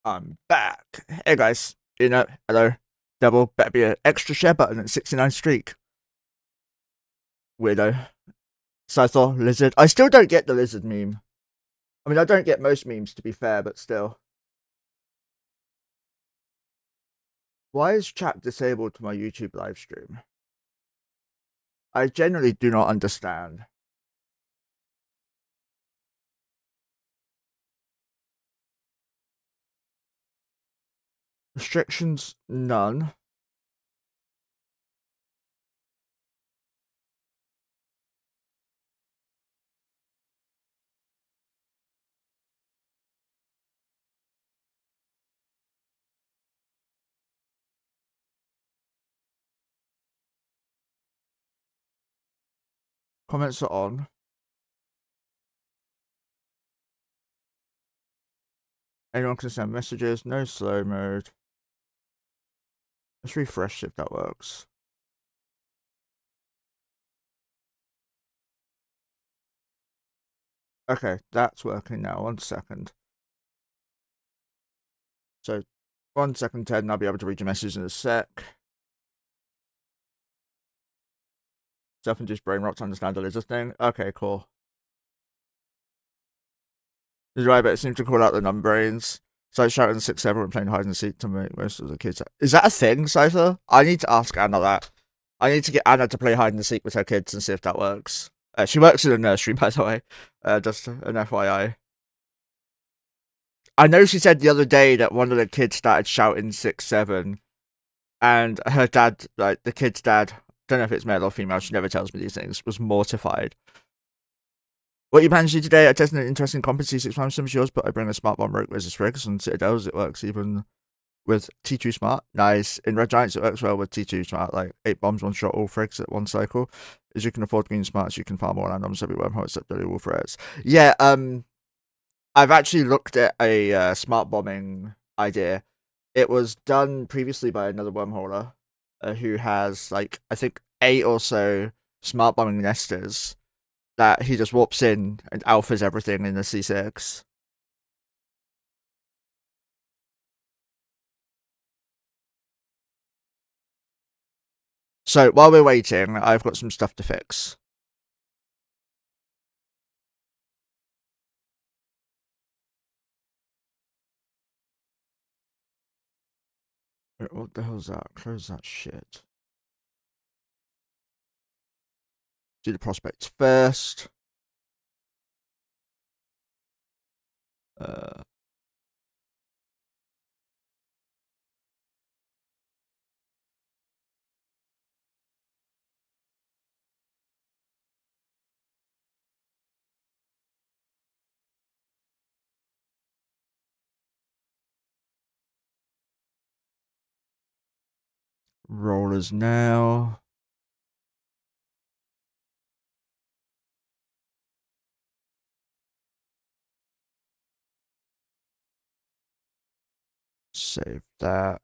I'm back. Hey guys, hello. Double, better be an extra share button at 69 streak. Weirdo. Scyther, lizard. I still don't get the lizard meme. I mean, I don't get most memes to be fair, but still. Why is chat disabled to my YouTube live stream? I genuinely do not understand. Restrictions, none. Comments are on. Anyone can send messages, no slow mode. Let's refresh if that works. Okay, that's working now. 1 second. So, 1 second, Ted, and I'll be able to read your message in a sec. Self-induced brain rot to understand the lizard thing. Okay, cool. He's right, but it seemed to call out the numbrains. So I shouting 6-7 when playing hide and seek to make most of the kids. Is that a thing, Scyther? I need to ask Anna that. I need to get Anna to play hide and seek with her kids and see if that works. She works in a nursery, by the way. Just an FYI. I know she said the other day that one of the kids started shouting 6-7, and her dad, like the kid's dad, don't know if it's male or female, she never tells me these things, was mortified. What you plan to do today? I tested an interesting competency 6 times, similar to yours, but I bring a smart bomb rogue versus rigs and citadels. It works even with T2 smart. Nice. In Red Giants, it works well with T2 smart, like 8 bombs, 1 shot, all frigs at 1 cycle. As you can afford green smarts, you can farm more randoms every wormhole except the wolf threats. Yeah, I've actually looked at a smart bombing idea. It was done previously by another wormholer who has, like, I think 8 or so smart bombing nesters that he just warps in and alphas everything in the C6. So while we're waiting, I've got some stuff to fix. What the hell's that? Close that shit. Do the prospects first. Uh, rollers now. Save that.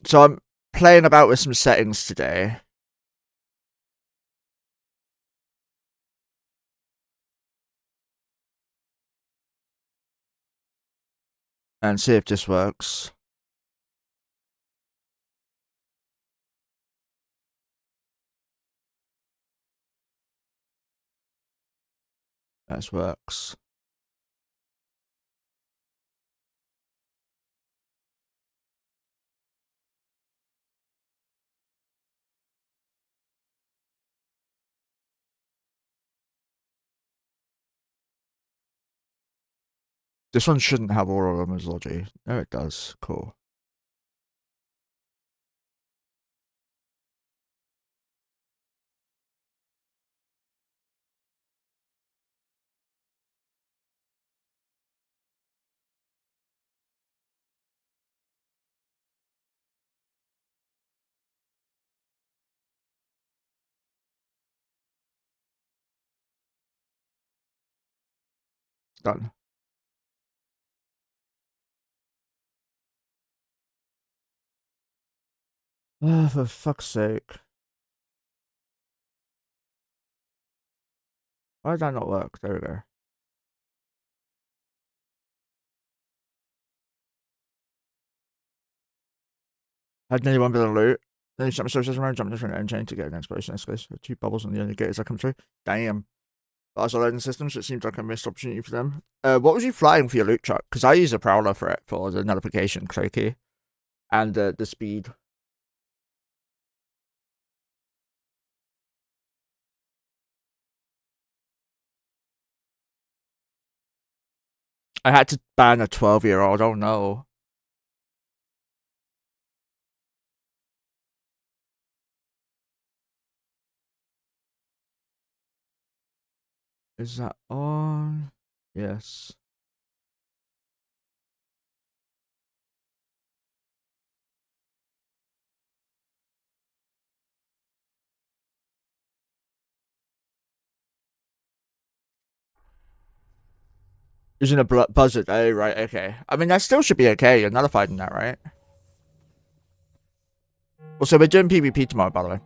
So I'm playing about with some settings today. And see if this works. This works. This one shouldn't have oral homology. No, it does. Cool. Done. For fuck's sake. Why did that not work? There we go. Had nearly 1 billion loot. Then you jump sources around, jump different end chain to get an explosion escalates. 2 bubbles on the only gates that come through. Damn. That's a loading system, so it seems like a missed opportunity for them. What was you flying for your loot truck? Because I use a prowler for it for the nullification cloaky and the speed. I had to ban a 12-year-old. Oh no. Is that on? Yes. Using a buzzard. Oh, right, okay. I mean, that still should be okay. You're nullified in that, right? Also, we're doing PvP tomorrow, by the way.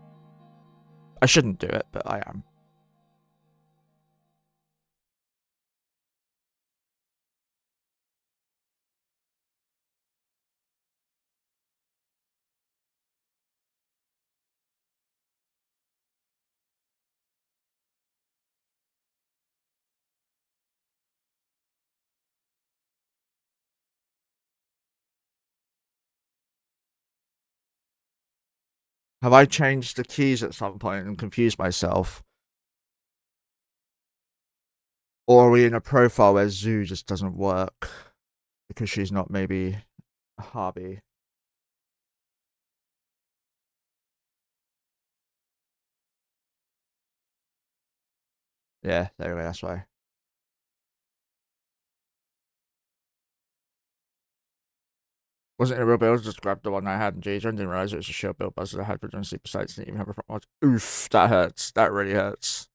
I shouldn't do it, but I am. Have I changed the keys at some point and confused myself? Or are we in a profile where Zoo just doesn't work? Because she's not maybe a hobby. Yeah, there we go, that's why. Wasn't it a real build? Just grabbed the one I had in G. I didn't realize it was a show build buzzer I had redundancy besides didn't even have a front mod. Oof, that hurts. That really hurts.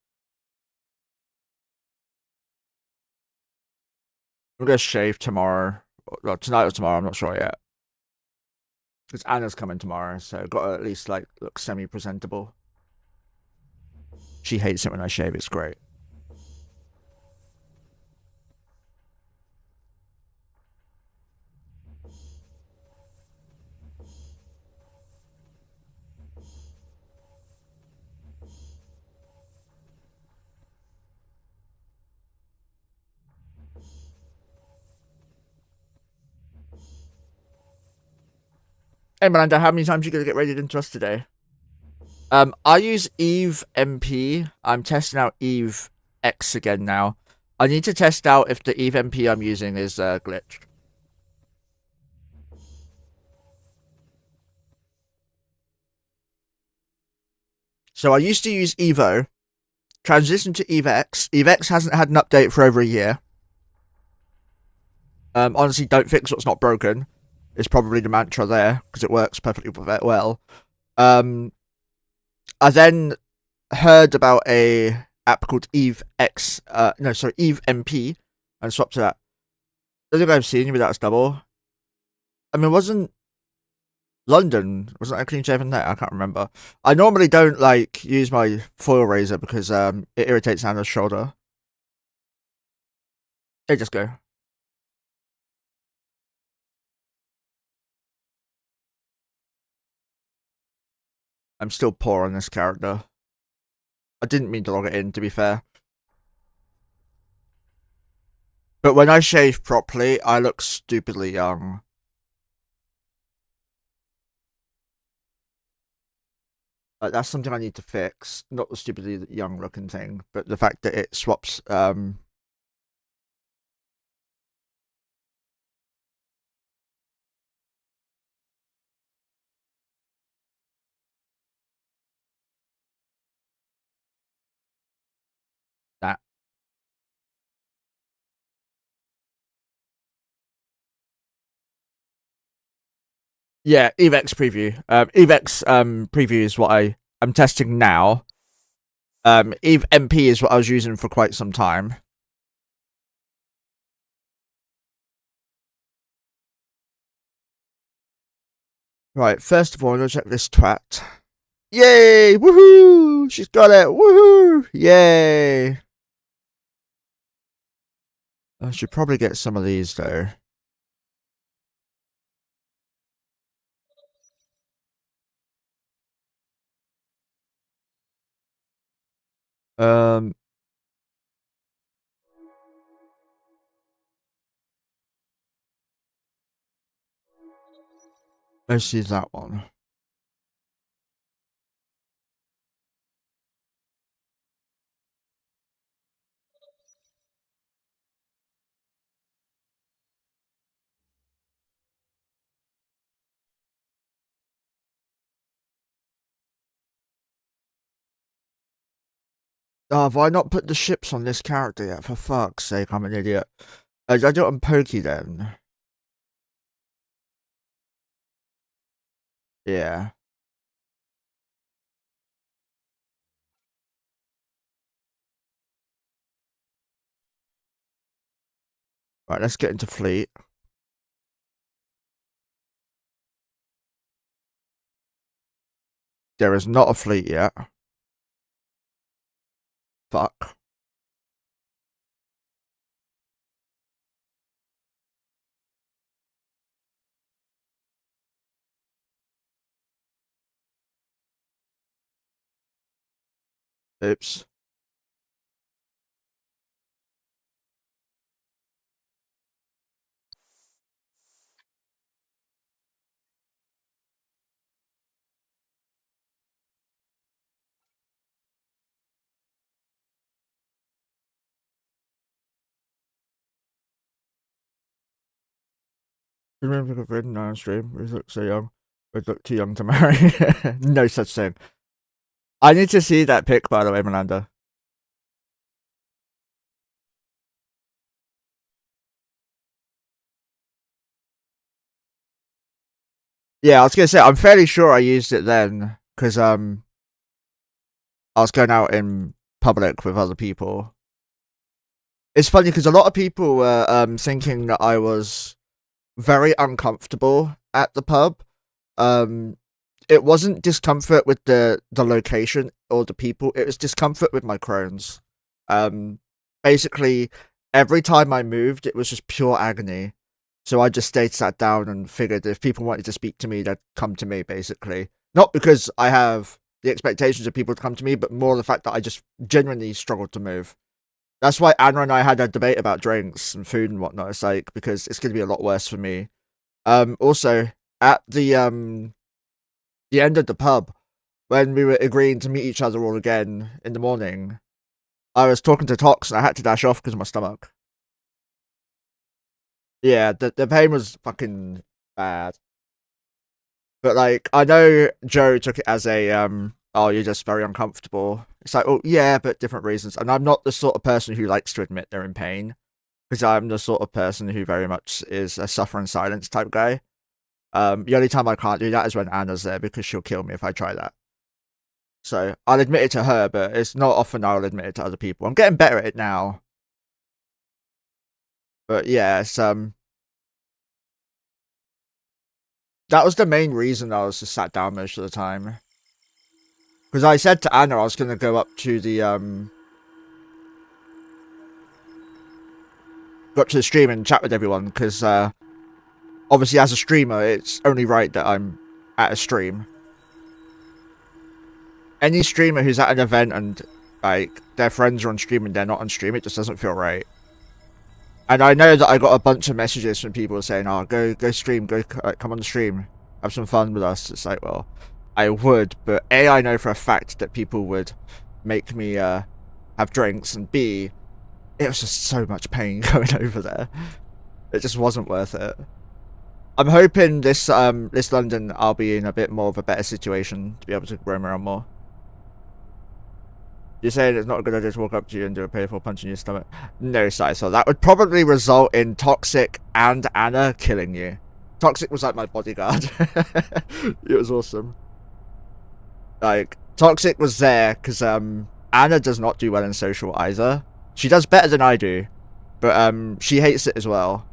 I'm gonna shave tomorrow. Well, tonight or tomorrow, I'm not sure yet. Because Anna's coming tomorrow, so got to at least like look semi-presentable. She hates it when I shave, it's great. Hey Miranda, how many times are you gonna get raided into us today? I use Eve MP. I'm testing out Eve X again now. I need to test out if the Eve MP I'm using is glitched. So I used to use Evo, transitioned to Eve X. Eve X hasn't had an update for over a year. Honestly, don't fix what's not broken. Is probably the mantra there because it works perfectly well. I then heard about a app called Eve X. Eve MP, and swapped to that. I think I've seen you with that double. I mean, wasn't I clean shaven there? I can't remember. I normally don't like use my foil razor because it irritates Anna's shoulder. They just go. I'm still poor on this character. I didn't mean to log it in, to be fair. But when I shave properly, I look stupidly young. Like, that's something I need to fix. Not the stupidly young looking thing, but the fact that it swaps. That. Yeah, EVEX preview. EVEX preview is what I'm testing now. Eve MP is what I was using for quite some time. Right, first of all, I'm gonna check this twat. Yay! Woohoo! She's got it! Woohoo! Yay! I should probably get some of these though. Um, let's see that one. Oh, have I not put the ships on this character yet? For fuck's sake, I'm an idiot. I do it on Pokey then. Yeah. Right, let's get into fleet. There is not a fleet yet. Fuck. Oops. Remember the written on stream? We look so young. We look too young to marry. No such thing. I need to see that pic, by the way, Melinda. Yeah, I was gonna say I'm fairly sure I used it then because I was going out in public with other people. It's funny because a lot of people were thinking that I was very uncomfortable at the pub. Um, it wasn't discomfort with the location or the people. It was discomfort with my Crohn's. Um, basically, every time I moved, it was just pure agony. So I just stayed sat down and figured if people wanted to speak to me, they'd come to me. Basically, not because I have the expectations of people to come to me, but more the fact that I just genuinely struggled to move. That's why Anna and I had a debate about drinks and food and whatnot. It's like because it's going to be a lot worse for me. Also at the end of the pub, when we were agreeing to meet each other all again in the morning, I was talking to Tox and I had to dash off because of my stomach. Yeah, the pain was fucking bad. But like, I know Joe took it as a oh, you're just very uncomfortable. It's like, oh yeah, but different reasons. And I'm not the sort of person who likes to admit they're in pain because I'm the sort of person who very much is a suffer in silence type guy. The only time I can't do that is when Anna's there because she'll kill me if I try that. So I'll admit it to her, but it's not often I'll admit it to other people. I'm getting better at it now. But yeah, it's that was the main reason I was just sat down most of the time. Because I said to Anna I was gonna go up to the stream and chat with everyone because obviously as a streamer it's only right that I'm at a stream. Any streamer who's at an event and like their friends are on stream and they're not on stream, it just doesn't feel right. And I know that I got a bunch of messages from people saying, "Oh, go stream, come on the stream, have some fun with us." It's like, well, I would, but A, I know for a fact that people would make me have drinks, and B, it was just so much pain going over there. It just wasn't worth it. I'm hoping this London I'll be in a bit more of a better situation to be able to roam around more. You're saying it's not a good idea to walk up to you and do a painful punch in your stomach? No, Sai, so that would probably result in Toxic and Anna killing you. Toxic was like my bodyguard. It was awesome. Like, Toxic was there because Anna does not do well in social either. She does better than I do, but she hates it as well.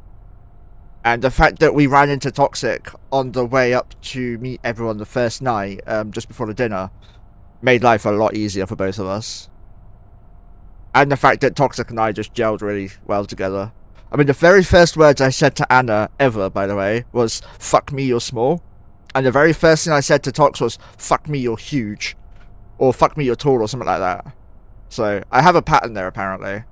And the fact that we ran into Toxic on the way up to meet everyone the first night, just before the dinner, made life a lot easier for both of us. And the fact that Toxic and I just gelled really well together. I mean, the very first words I said to Anna ever, by the way, was "fuck me, you're small," and the very first thing I said to Tox was "fuck me, you're huge," or "fuck me, you're tall," or something like that. So I have a pattern there, apparently.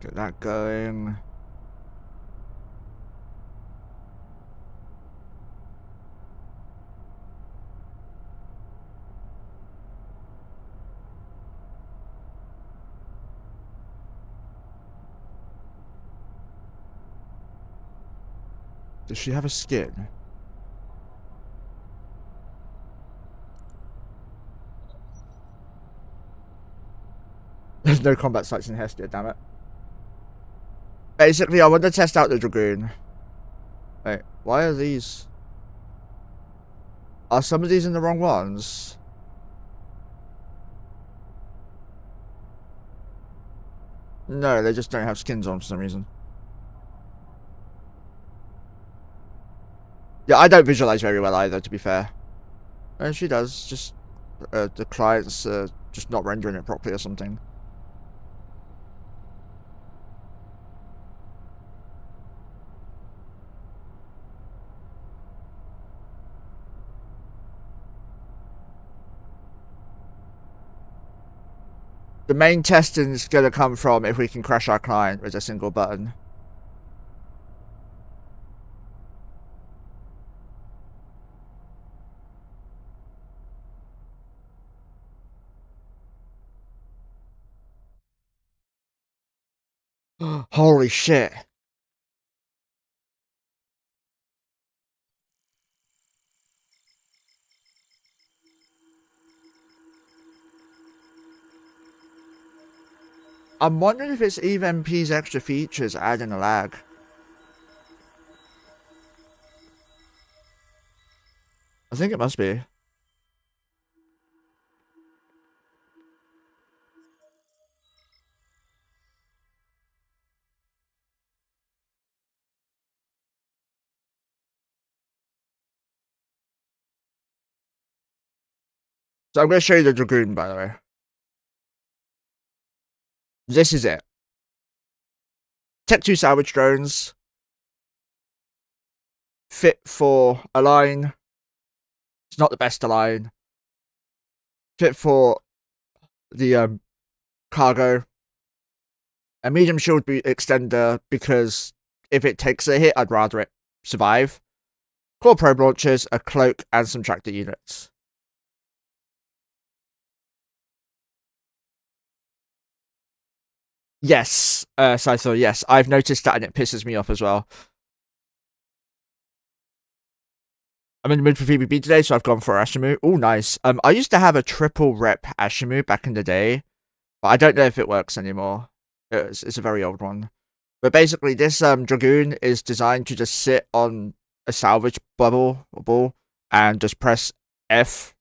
Get that going. Does she have a skin? There's no combat sites in Hestia, damn it. Basically, I want to test out the Dragoon. Wait, why are these... Are some of these in the wrong ones? No, they just don't have skins on for some reason. Yeah, I don't visualize very well either, to be fair. And she does, just... the client's just not rendering it properly or something. The main testing is going to come from if we can crash our client with a single button. Holy shit. I'm wondering if it's EVMP's extra features adding a lag. I think it must be. So I'm going to show you the Dragoon, by the way. This is it. Tech 2 salvage drones. Fit for a line. It's not the best align. Fit for the cargo. A medium shield extender because if it takes a hit, I'd rather it survive. Core probe launchers, a cloak, and some tractor units. Yes, Scyther, yes. I've noticed that and it pisses me off as well. I'm in the mood for PvP today, so I've gone for Ashimu. Oh, nice. I used to have a triple rep Ashimu back in the day, but I don't know if it works anymore. It's a very old one. But basically, this Dragoon is designed to just sit on a salvage bubble or ball and just press F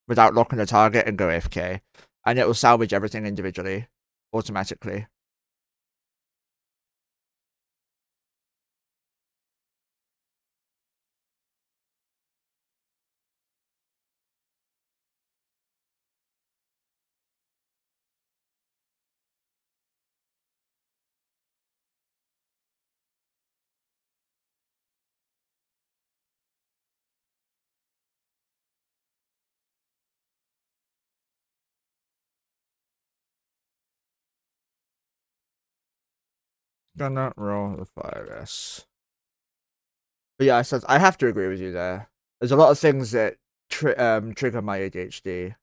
without locking the target and go AFK. And it will salvage everything individually, automatically. Gonna roll the 5S. But yeah, I have to agree with you there. There's a lot of things that trigger my ADHD.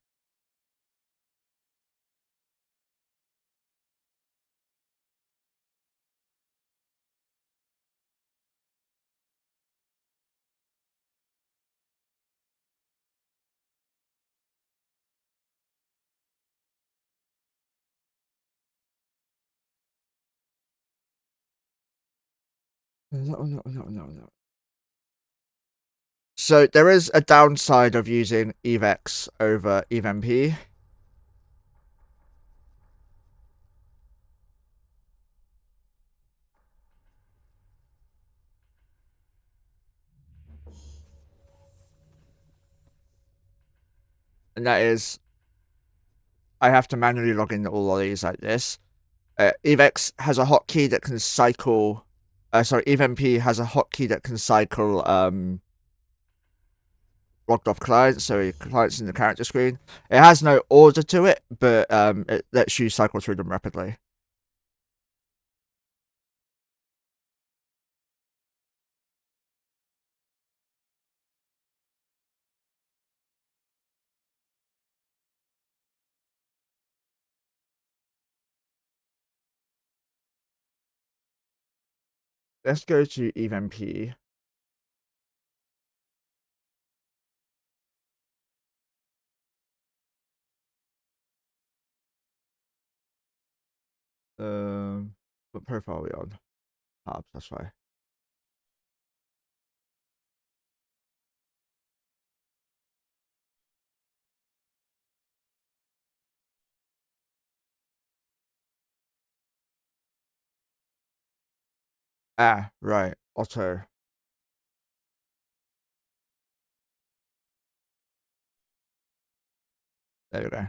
No. So there is a downside of using EVEX over EVMP. and that is I have to manually log into all of these like this. EVEX has a hotkey that can cycle. EVMP has a hotkey that can cycle logged off clients, so clients in the character screen. It has no order to it, but it lets you cycle through them rapidly. Let's go to EVMP. What profile are we on? Tabs, that's why. Ah, right. Auto. There we go.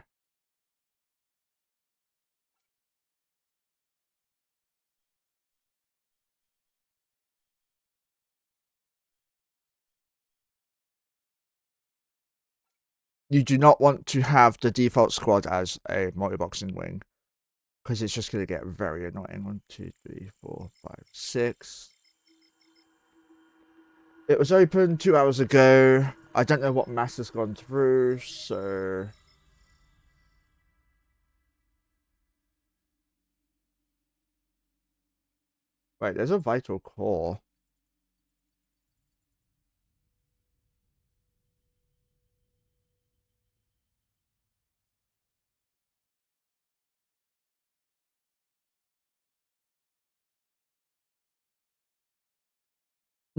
You do not want to have the default squad as a multi-boxing wing, because it's just going to get very annoying. 1, 2, 3, 4, 5, 6. It was open 2 hours ago. I don't know what mass has gone through, so... Wait, there's a vital core.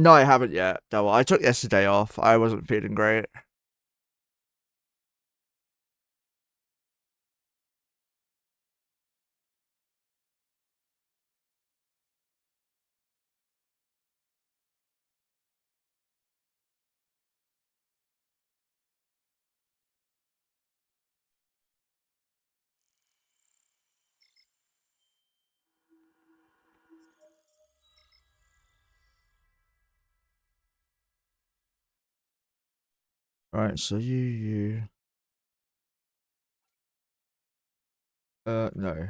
No, I haven't yet. No, I took yesterday off. I wasn't feeling great. Right, so you... no.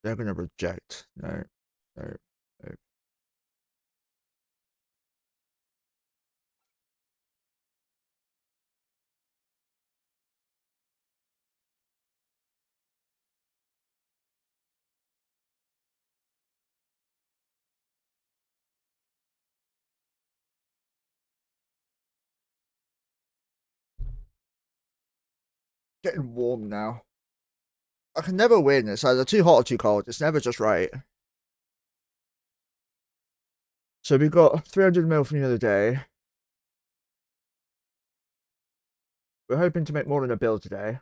They're gonna reject. No. No. No. Getting warm now. I can never win. It's either too hot or too cold. It's never just right. So we got 300 mil from the other day. We're hoping to make more than a bill today.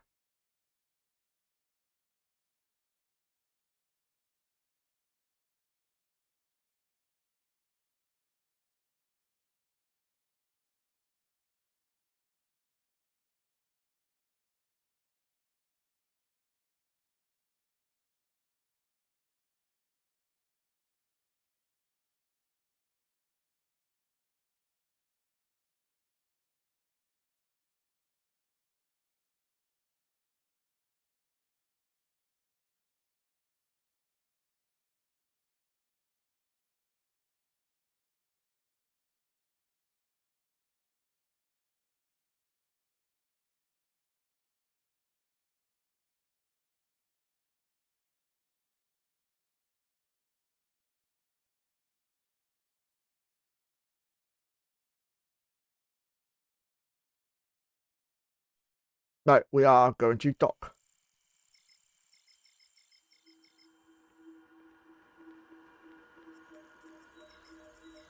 No, we are going to dock.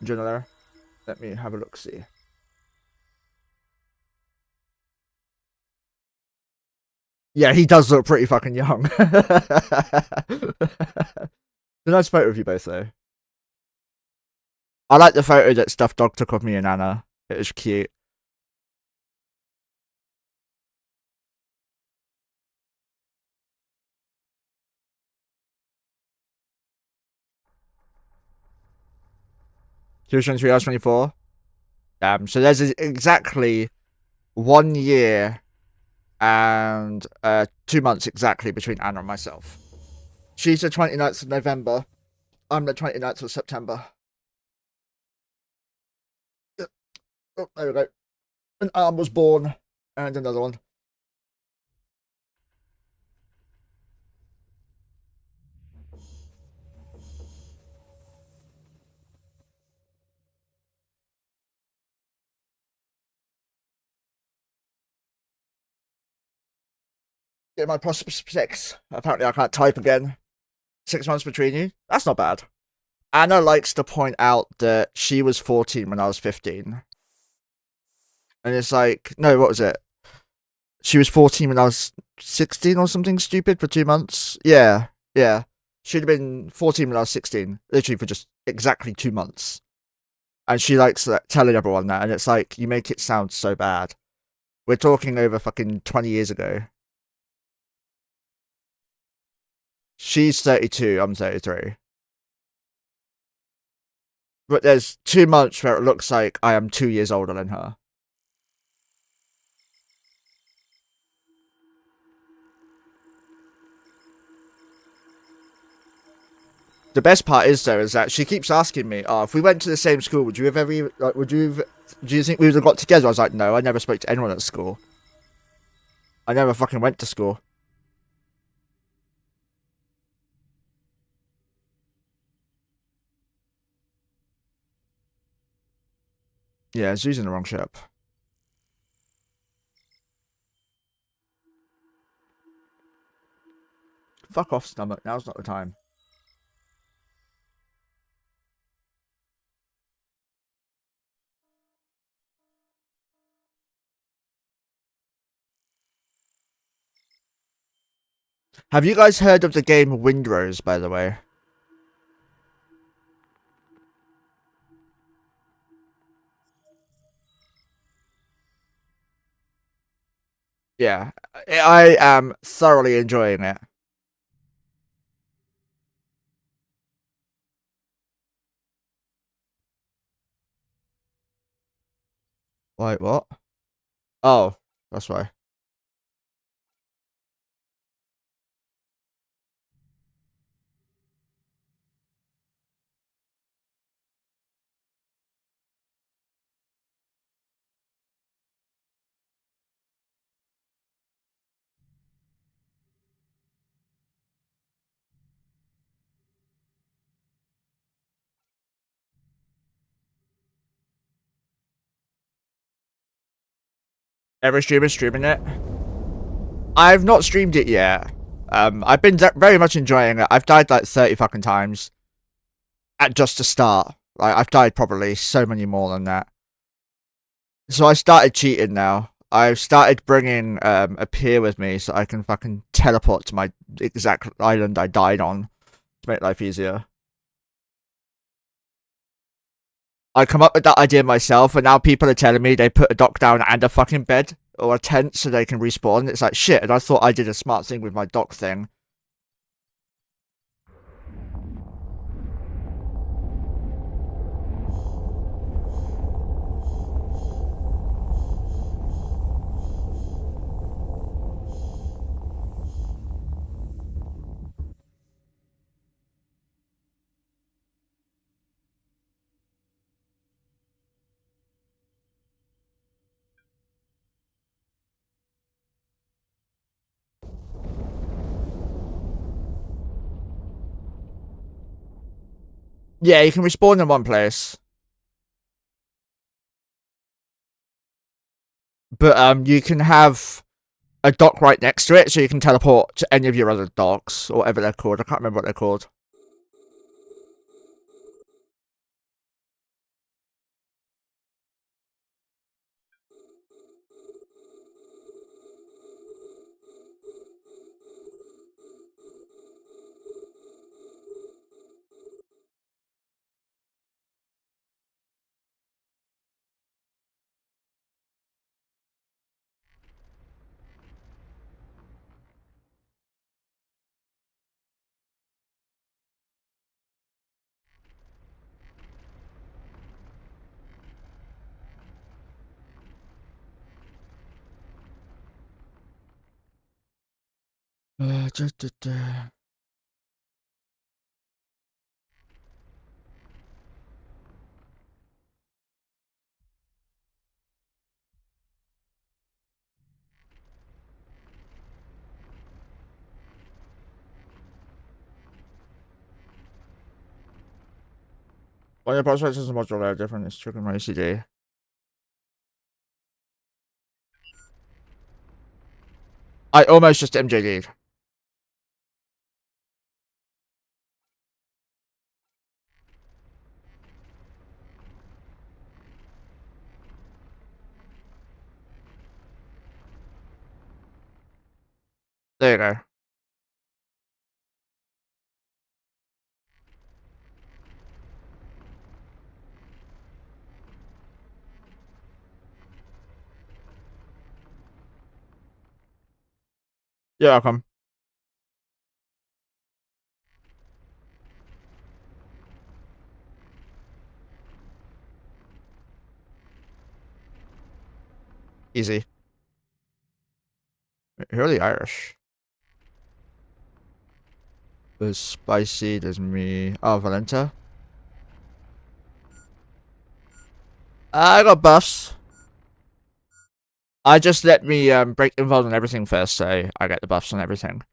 Journal there. Let me have a look see. Yeah, he does look pretty fucking young. A nice photo of you both, though. I like the photo that Stuffed Dog took of me and Anna. It was cute. She was 23, I was 24. So there's exactly 1 year and 2 months exactly between Anna and myself. She's the 29th of November. I'm the 29th of September. Oh, there we go. An arm was born, and another one. Get my prospects. Apparently, I can't type again. 6 months between you. That's not bad. Anna likes to point out that she was 14 when I was 15. And it's like, no, what was it? She was 14 when I was 16 or something stupid for 2 months. Yeah, yeah. She'd have been 14 when I was 16, literally for just exactly 2 months. And she likes telling everyone that, and it's like, you make it sound so bad. We're talking over fucking 20 years ago. She's 32, I'm 33. But there's 2 months where it looks like I am 2 years older than her. The best part is though is that she keeps asking me, "Oh, if we went to the same school, would you have ever like? Do you think we would have got together?" I was like, "No, I never spoke to anyone at school. I never fucking went to school." Yeah, it's using the wrong ship. Fuck off, stomach. Now's not the time. Have you guys heard of the game Windrose, by the way? Yeah, I am thoroughly enjoying it. Wait, what? Oh, that's why. Every streamer streaming it. I've not streamed it yet. I've been very much enjoying it. I've died like 30 fucking times at just the start. Like I've died probably so many more than that. So I started cheating now. I've started bringing a peer with me so I can fucking teleport to my exact island I died on to make life easier. I come up with that idea myself, and now people are telling me they put a dock down and a fucking bed or a tent so they can respawn. It's like shit, and I thought I did a smart thing with my dock thing. Yeah, you can respawn in one place, but you can have a dock right next to it, so you can teleport to any of your other docks or whatever they're called. I can't remember what they're called. Da, da, da. When the prospects is module layer different, it's triggering my ACD. I almost just MJD'd. There you go. You're welcome. Easy. Who are the Irish? There's Spicy, there's me. Oh, Valenta. I got buffs. I just let me break involved in everything first, so I get the buffs on everything.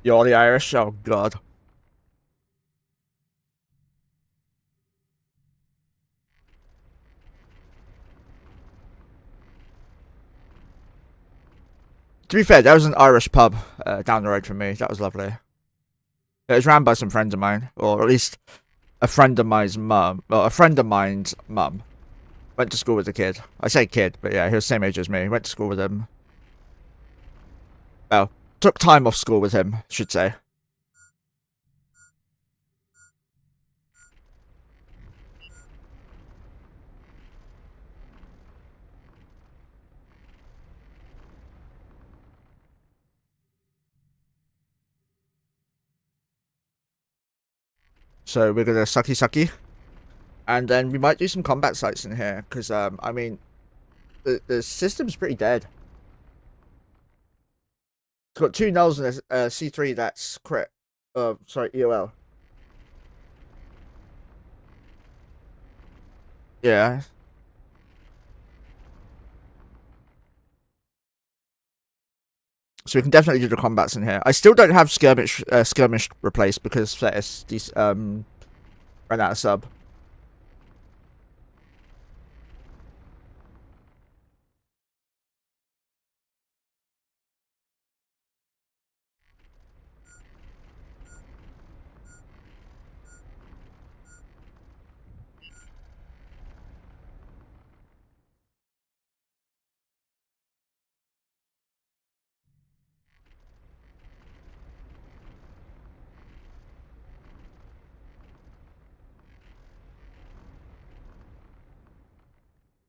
You're the Irish? Oh, God. To be fair, there was an Irish pub down the road from me. That was lovely. It was ran by some friends of mine, or at least a friend of mine's mum. Well, a friend of mine's mum went to school with the kid. I say kid, but yeah, he was the same age as me. Went to school with him. Well, took time off school with him, I should say. So we're gonna sucky sucky. And then we might do some combat sites in here, because, I mean, the system's pretty dead. It's got 2 nulls and a C3 that's crit. Sorry, EOL. Yeah. So we can definitely do the combats in here. I still don't have skirmish replaced because Thetis ran out of sub.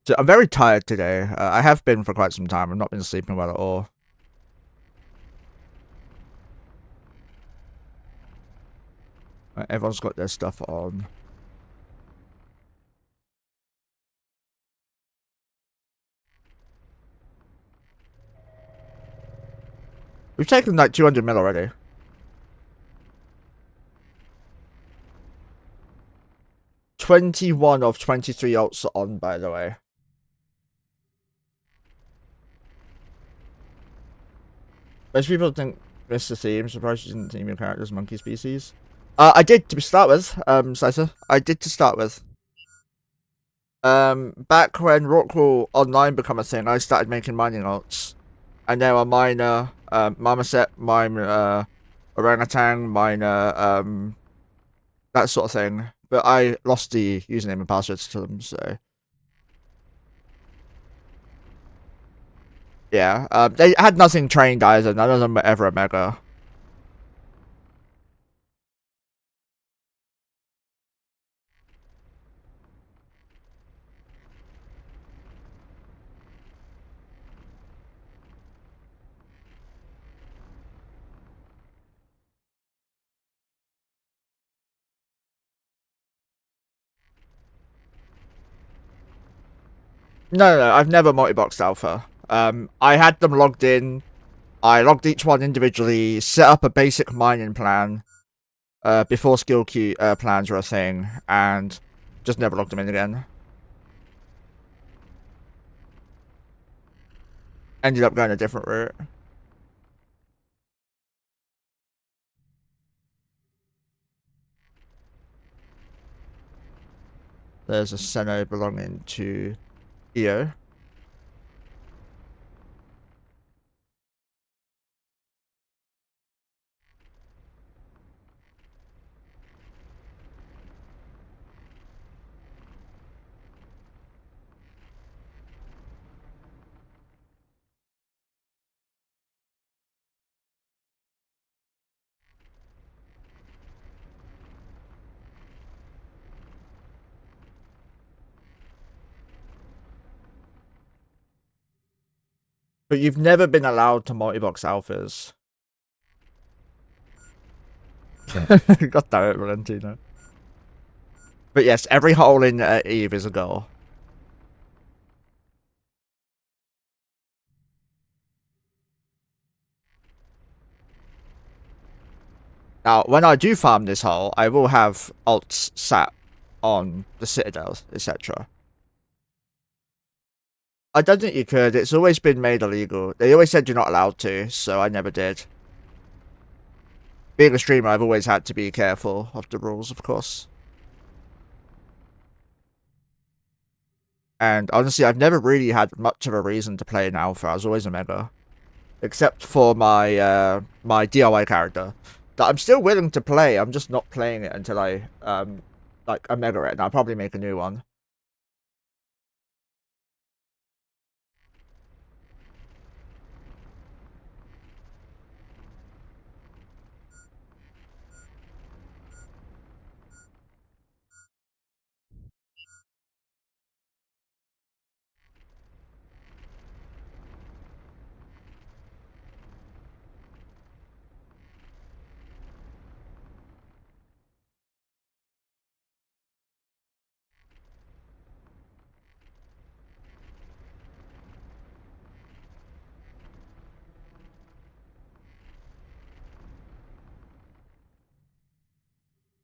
So I'm very tired today. I have been for quite some time. I've not been sleeping well at all. Everyone's got their stuff on. We've taken like 200 mil already. 21 of 23 ults are on, by the way. Most people think miss the theme. Surprised you didn't theme your characters monkey species. I did to start with, Slicer. I did to start with. Back when Rockwool Online became a thing, I started making mining alts. And there are miner, Marmoset, mine, Orangutan, miner, that sort of thing. But I lost the username and passwords to them, so. Yeah, they had nothing trained either. None of them were ever a mega. No, I've never multi-boxed alpha. I had them logged in. I logged each one individually, set up a basic mining plan before skill queue plans were a thing, and just never logged them in again. Ended up going a different route. There's a Seno belonging to EO. But you've never been allowed to multi-box alphas. God damn it, Valentino. But yes, every hole in Eve is a goal. Now, when I do farm this hole, I will have alts sat on the citadels, etc. I don't think you could. It's always been made illegal. They always said you're not allowed to, so I never did. Being a streamer, I've always had to be careful of the rules, of course. And honestly, I've never really had much of a reason to play an alpha. I was always a mega. Except for my my DIY character. That I'm still willing to play, I'm just not playing it until I, like, a mega it, and I'll probably make a new one.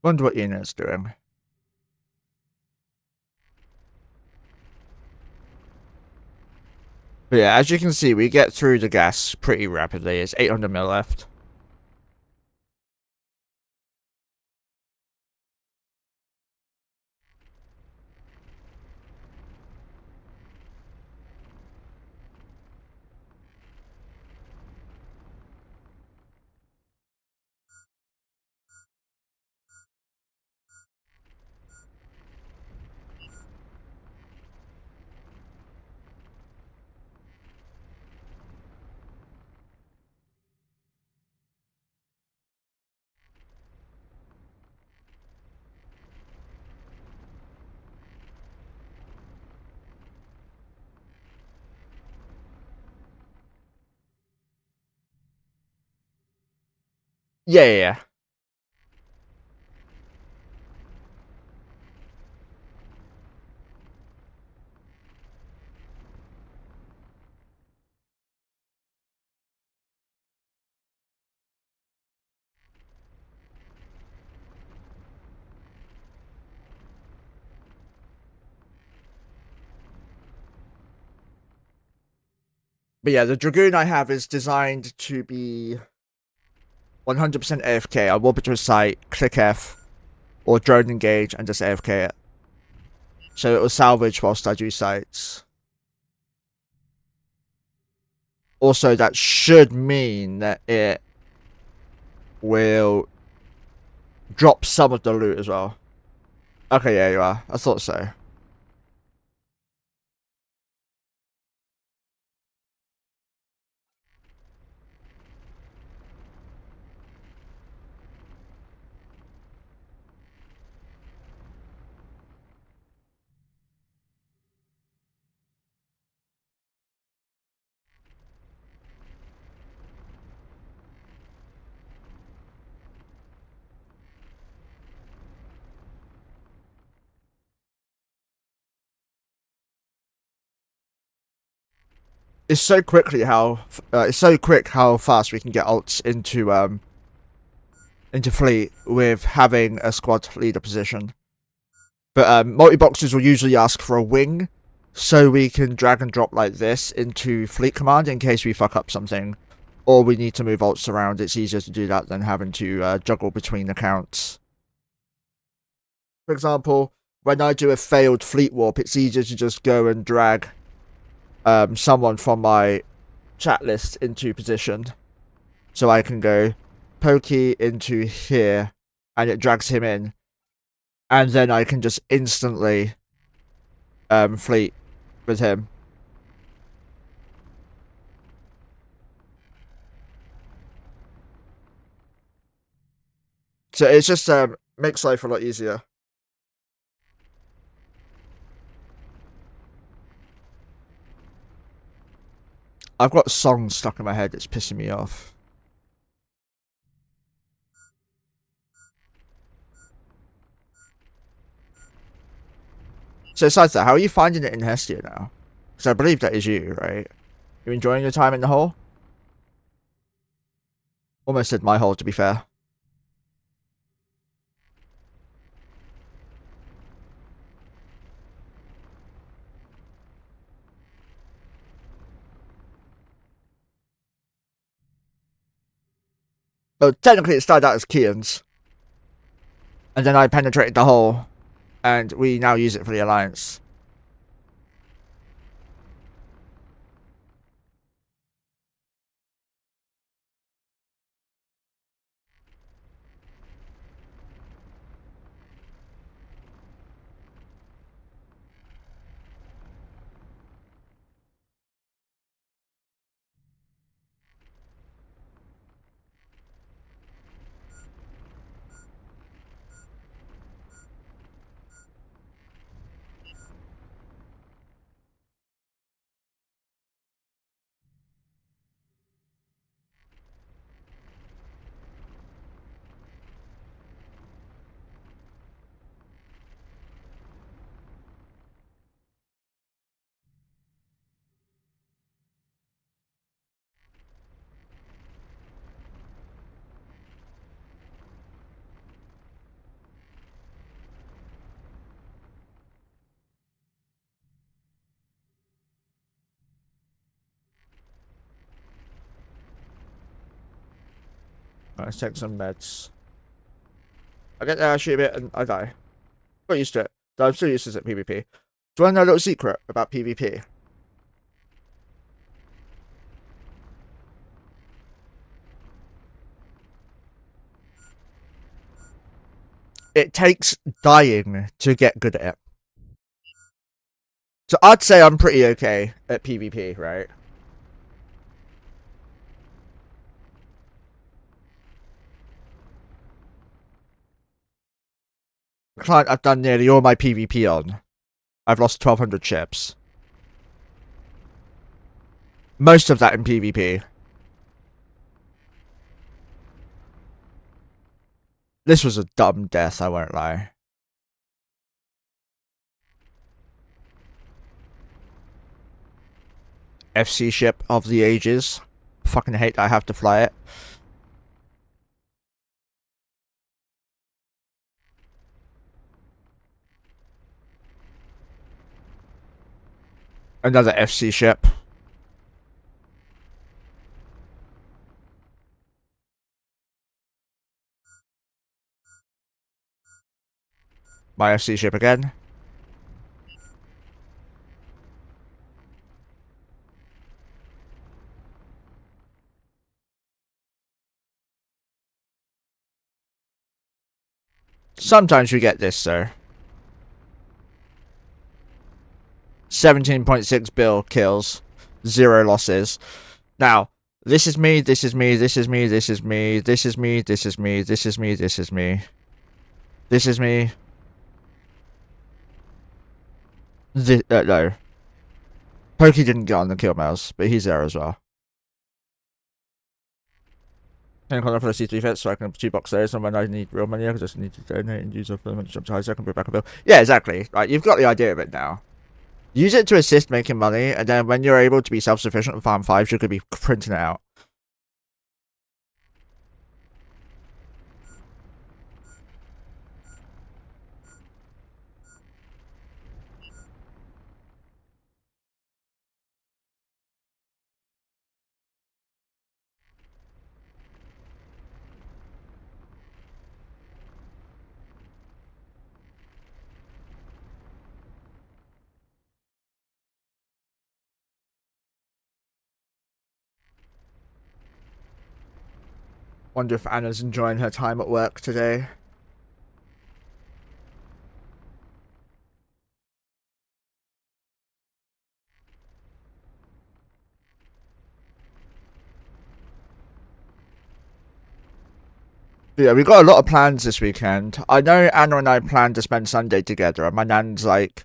Wonder what unit's doing. But yeah, as you can see, we get through the gas pretty rapidly. It's 800 mil left. Yeah. But yeah, the Dragoon I have is designed to be 100% AFK. I warp it to a site, click F, or drone engage, and just AFK it. So it will salvage whilst I do sites. Also, that should mean that it will drop some of the loot as well. Okay, yeah, you are. I thought so. it's so quick how fast we can get ults into fleet with having a squad leader position. But multi-boxers will usually ask for a wing, so we can drag and drop like this into fleet command in case we fuck up something, or we need to move ults around. It's easier to do that than having to juggle between accounts. For example, when I do a failed fleet warp, it's easier to just go and drag someone from my chat list into position. So I can go Pokey into here, and it drags him in. And then I can just instantly fleet with him. So it's just makes life a lot easier. I've got songs stuck in my head. It's pissing me off. So besides that, how are you finding it in Hestia now? Because I believe that is you, right? You enjoying your time in the hole? Almost said my hole, to be fair. Well, technically it started out as Kian's. And then I penetrated the hole. And we now use it for the Alliance. Let's take some meds. I get there, I shoot a bit, and I die. Got used to it. So I'm still useless at PvP. Do you want to know a little secret about PvP? It takes dying to get good at it. So I'd say I'm pretty okay at PvP, right? The client I've done nearly all my PvP on. I've lost 1,200 ships. Most of that in PvP. This was a dumb death, I won't lie. FC ship of the ages. Fucking hate that I have to fly it. Another FC ship. My FC ship again. Sometimes we get this, sir. 17.6 bill kills. 0 losses. Now, this is me, this is me, this is me, this is me, this is me, this is me, this is me, this is me. This is me. No. Pokey didn't get on the kill mouse, but he's there as well. And for the C3 fits, so I can 2-box those, and when I need real money, I just need to donate and use it for the money jump high, so I can put back a bill. Yeah, exactly. Right, you've got the idea of it now. Use it to assist making money, and then when you're able to be self-sufficient and farm 5s, you're going to be printing it out. Wonder if Anna's enjoying her time at work today. But yeah, we got a lot of plans this weekend. I know Anna and I plan to spend Sunday together, and my nan's like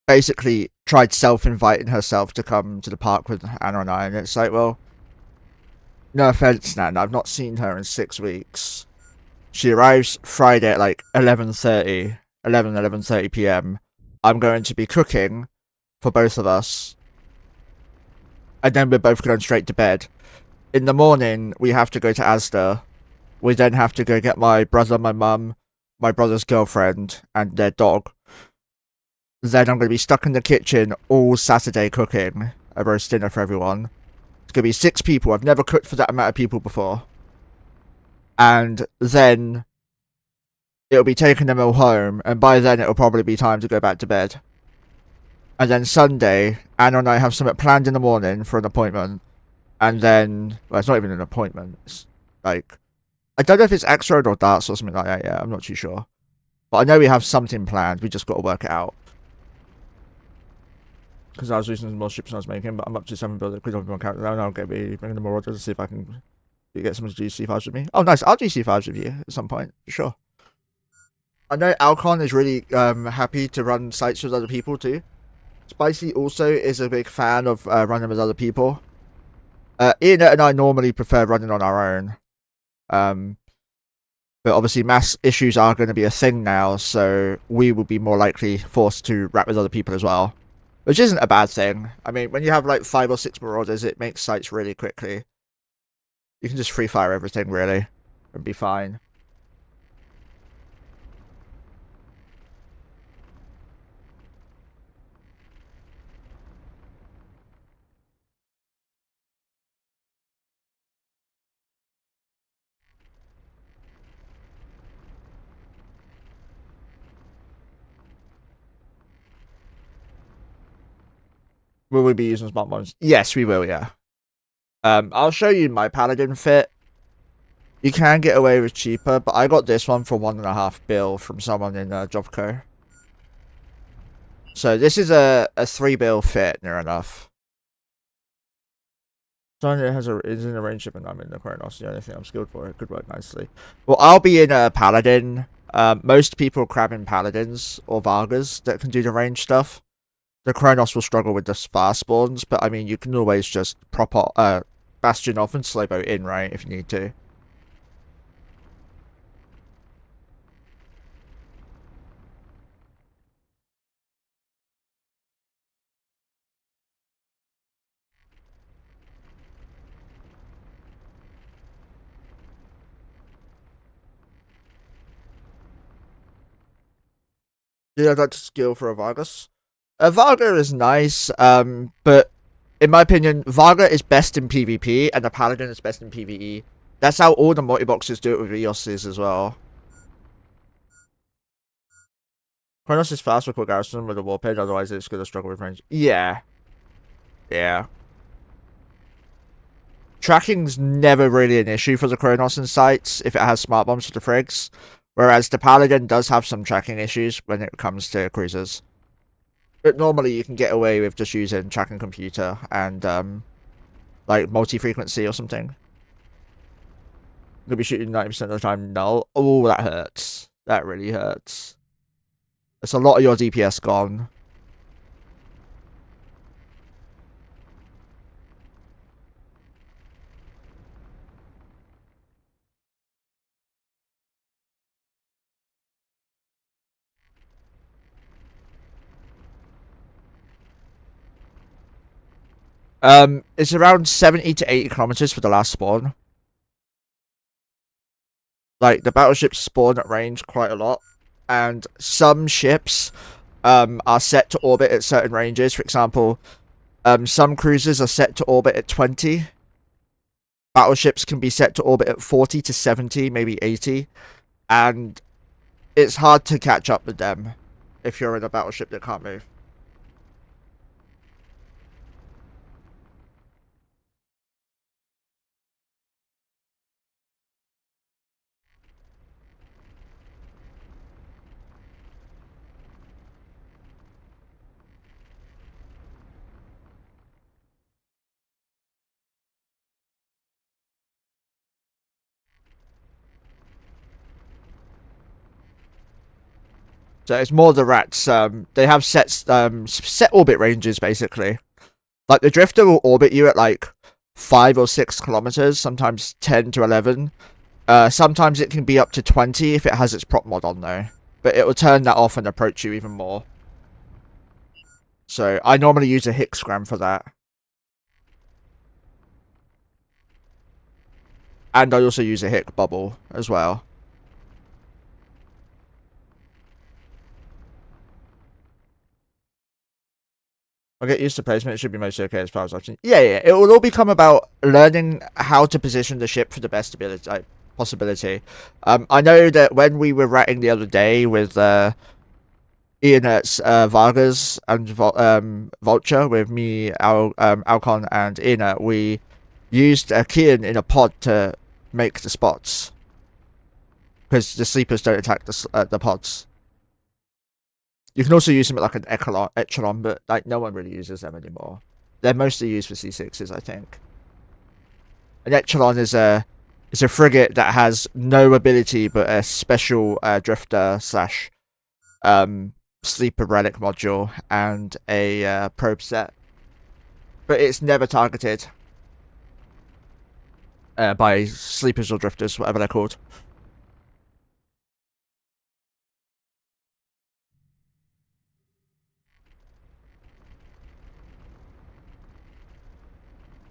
basically tried self-inviting herself to come to the park with Anna and I, and it's like, well, no offense, Nan, I've not seen her in 6 weeks. She arrives Friday at like 11:30 p.m. I'm going to be cooking for both of us, and then we're both going straight to bed. In the morning, we have to go to Asda. We then have to go get my brother, my mum, my brother's girlfriend, and their dog. Then I'm going to be stuck in the kitchen all Saturday cooking a roast dinner for everyone. It's going to be 6 people. I've never cooked for that amount of people before. And then it'll be taking them all home, and by then it'll probably be time to go back to bed. And then Sunday, Anna and I have something planned in the morning for an appointment. And then, well, it's not even an appointment. It's like, I don't know if it's X-Road or darts or something like that yet. I'm not too sure. But I know we have something planned. We just got to work it out. Because I was losing some more ships I was making, but I'm up to 7 builders. Quick on my character now. I'll get me bringing them more orders to see if I can get someone to do C5s with me. Oh, nice. I'll do C5s with you at some point. Sure. I know Alcon is really happy to run sites with other people too. Spicy also is a big fan of running with other people. Ian and I normally prefer running on our own. But obviously mass issues are going to be a thing now, so we will be more likely forced to rap with other people as well. Which isn't a bad thing. I mean, when you have like 5 or 6 marauders, it makes sites really quickly. You can just free fire everything, really, and be fine. Will we be using smart bombs? Yes, we will, yeah. I'll show you my paladin fit. You can get away with cheaper, but I got this one for 1.5 bill from someone in Jobco. So this is a 3 bill fit, near enough. Someone is in a range ship and I'm in the Kronos. The only thing I'm skilled for. It could work nicely. Well, I'll be in a Paladin. Most people crab in Paladins or Vargas that can do the range stuff. The Kronos will struggle with the fast spawns, but I mean, you can always just prop Bastion off and slow boat in, right, if you need to. Yeah, that's skill for a Vargas. A Varga is nice, but in my opinion, Varga is best in PvP and the Paladin is best in PvE. That's how all the multi-boxers do it with Eoses as well. Kronos is fast with quick garrison with a warpage, otherwise it's going to struggle with range. Yeah. Yeah. Tracking's never really an issue for the Kronos in sites if it has smart bombs for the frigs, whereas the Paladin does have some tracking issues when it comes to cruisers. But normally you can get away with just using tracking computer and like multi-frequency or something. You'll be shooting 90% of the time null. Oh, that hurts. That really hurts. It's a lot of your DPS gone. It's around 70 to 80 kilometers for the last spawn. Like, the battleships spawn at range quite a lot, and some ships are set to orbit at certain ranges. For example, some cruisers are set to orbit at 20. Battleships can be set to orbit at 40 to 70, maybe 80, and it's hard to catch up with them if you're in a battleship that can't move. So it's more the rats. They have set orbit ranges basically. Like the drifter will orbit you at like 5 or 6 kilometers, sometimes 10 to 11. Sometimes it can be up to 20 if it has its prop mod on though, but it will turn that off and approach you even more. So I normally use a Hicksgram for that, and I also use a Hick bubble as well. I'll get used to placement. It should be mostly okay as far as I've seen. Yeah, yeah. It will all become about learning how to position the ship for the best ability, possibility. I know that when we were ratting the other day with Ianet's Vargas and Vulture, with me, Alcon, and Ianet, we used a Kian in a pod to make the spots. Because the sleepers don't attack the pods. You can also use them at like an echelon, but like no one really uses them anymore. They're mostly used for C6s, I think. An echelon is a frigate that has no ability but a special drifter slash sleeper relic module and a probe set, but it's never targeted by sleepers or drifters, whatever they're called.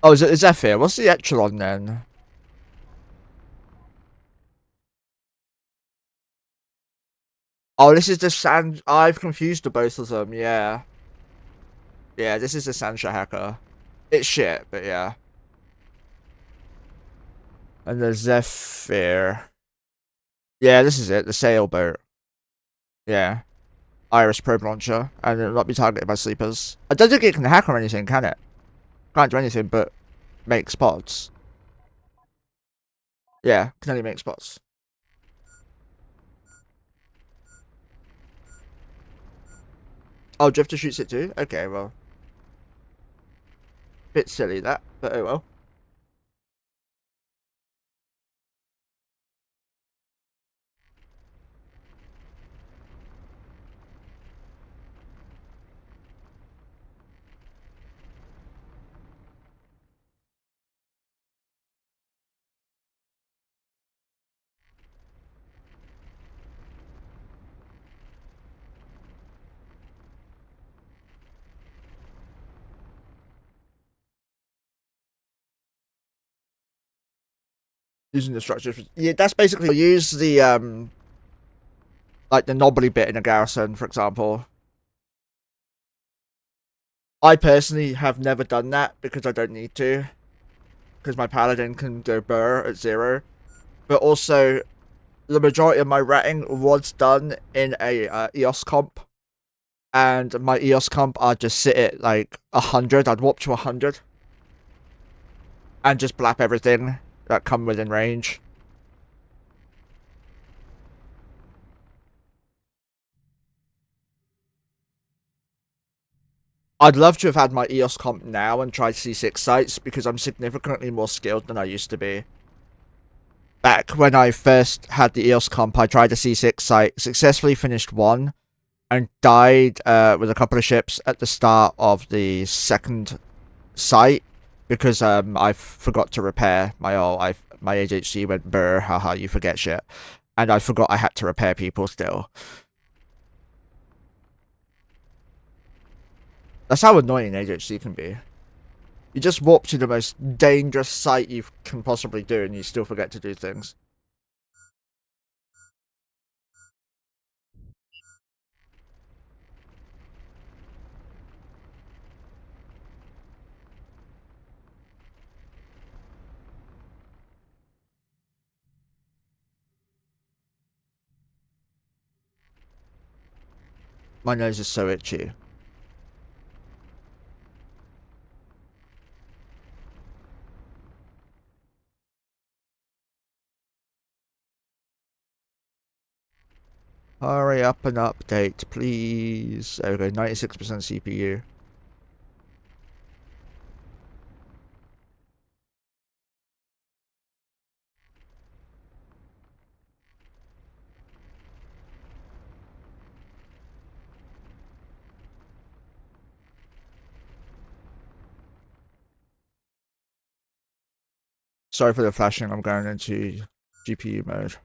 Oh, is it Zephyr? What's the echelon then? Oh, this is the Sand. I've confused the both of them. Yeah, yeah. This is the Sandsha hacker. It's shit, but yeah. And the Zephyr. Yeah, this is it. The sailboat. Yeah. Iris probe launcher, and it'll not be targeted by sleepers. I don't think it can hack or anything, can it? Can't do anything but make spots. Yeah, can only make spots. Oh, Drifter shoots it too? Okay, well. Bit silly that, but oh well. Using the structure. Yeah, that's basically use the like the knobbly bit in a garrison, for example. I personally have never done that because I don't need to. Because my paladin can go burr at 0. But also, the majority of my ratting was done in a EOS comp. And my EOS comp, I'd just sit at like 100. I'd warp to 100. And just blap everything that come within range. I'd love to have had my EOS comp now and tried C6 sites because I'm significantly more skilled than I used to be. Back when I first had the EOS comp, I tried a C6 site, successfully finished one, and died with a couple of ships at the start of the second site because I forgot to repair my my HHC went brr, haha, you forget shit, and I forgot I had to repair people still. That's how annoying HHC can be. You just warp to the most dangerous site you can possibly do, and you still forget to do things. My nose is so itchy. Hurry up and update, please. Okay, 96% CPU. Sorry for the flashing, I'm going into GPU mode.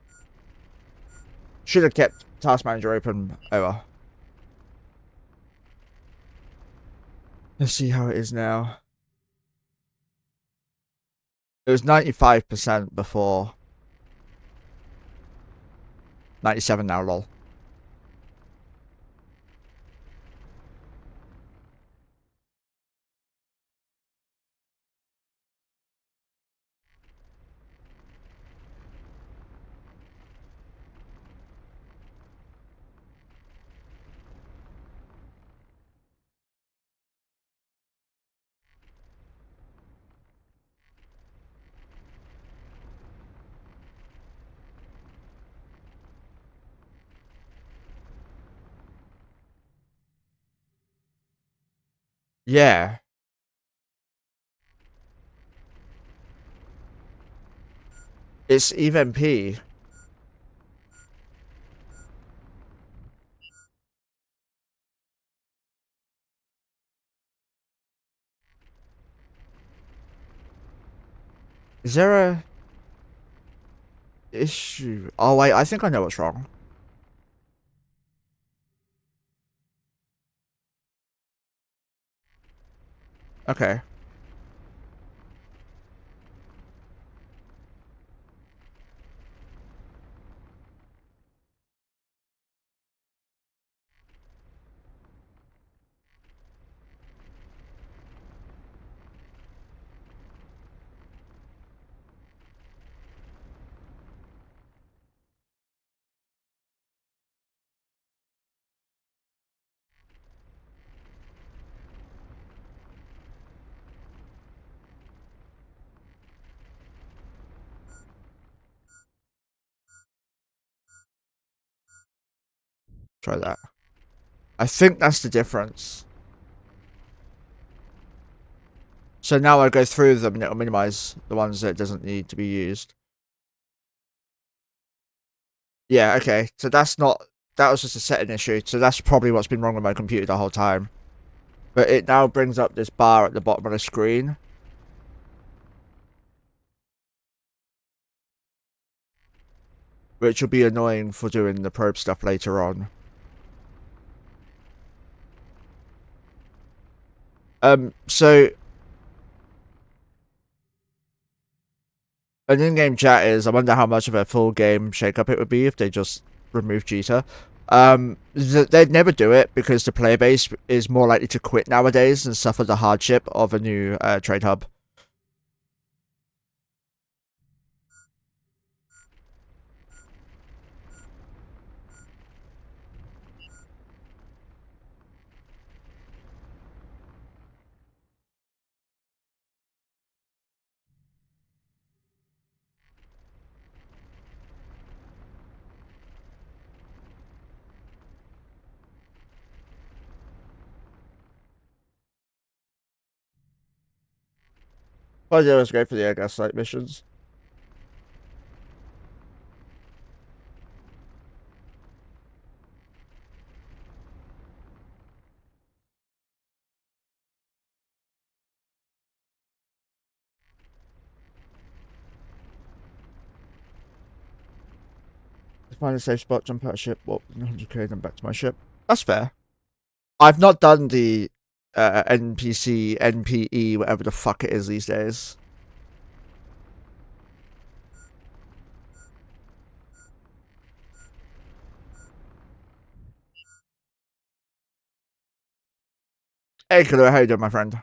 Should have kept Task Manager open. Oh well. Let's see how it is now. It was 95% before. 97 now, lol. Yeah. It's even P. Is there a issue? Oh wait, I think I know what's wrong. Okay. Try that. I think that's the difference. So now I go through them and it'll minimize the ones that doesn't need to be used. Yeah, okay. So that's not... That was just a setting issue. So that's probably what's been wrong with my computer the whole time. But it now brings up this bar at the bottom of the screen. Which will be annoying for doing the probe stuff later on. So... An in-game chat is, I wonder how much of a full game shakeup it would be if they just removed Jita. They'd never do it because the player base is more likely to quit nowadays and suffer the hardship of a new trade hub. Well, yeah, it was great for the air gas site missions. Find a safe spot, jump out of ship, walk 100k, then back to my ship. That's fair. I've not done the NPC, NPE, whatever the fuck it is these days. Hey, Killer, how you doing, my friend?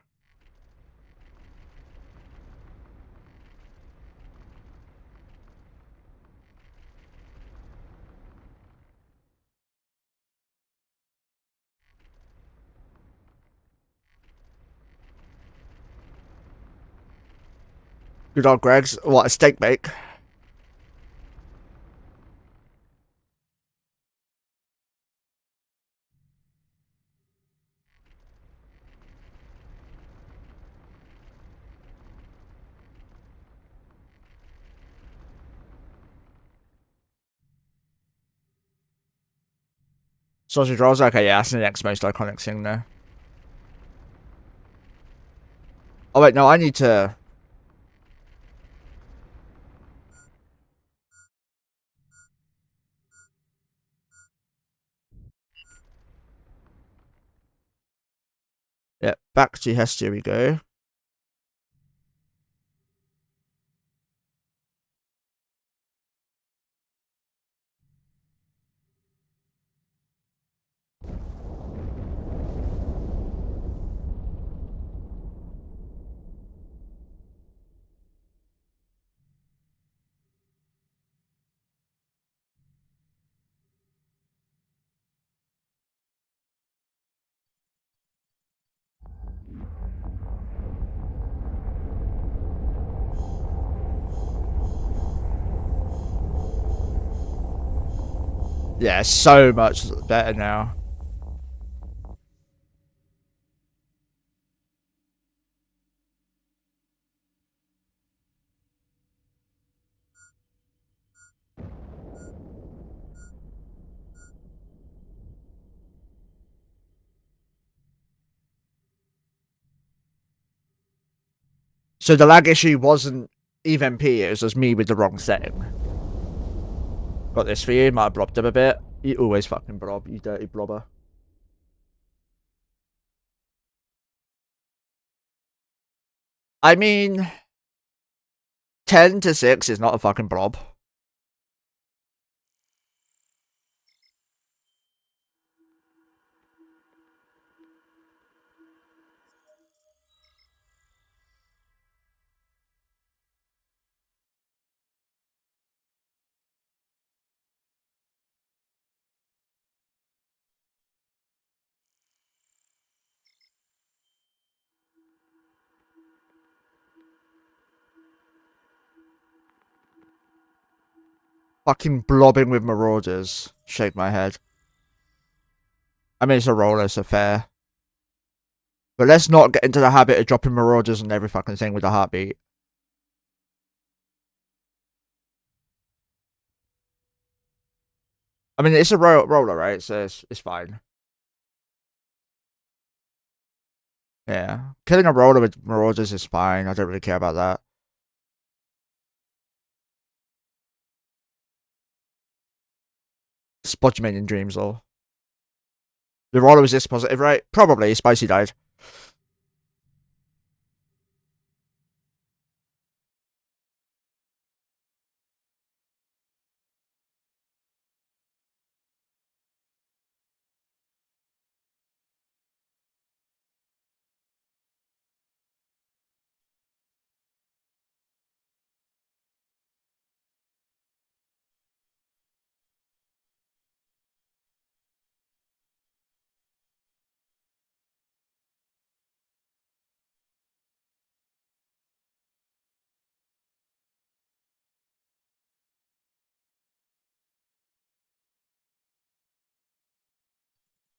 Good old Greg's. What, a steak bake? Sausage rolls? Okay, yeah, that's the next most iconic thing there. Oh, wait, no, I need to... Yeah, back to Hestia we go. Yeah, so much better now. So the lag issue wasn't even P, it was just me with the wrong setting. Got this for you, might have blobbed him a bit. You always fucking blob, you dirty blobber. I mean, 10 to 6 is not a fucking blob. Fucking blobbing with marauders. Shake my head. I mean, it's a roller, so fair. But let's not get into the habit of dropping marauders on every fucking thing with a heartbeat. I mean, it's a roller, right? So it's fine. Yeah. Killing a roller with marauders is fine. I don't really care about that. Spodgeman in dreams, though. The roller was this positive, right? Probably. Spicy died.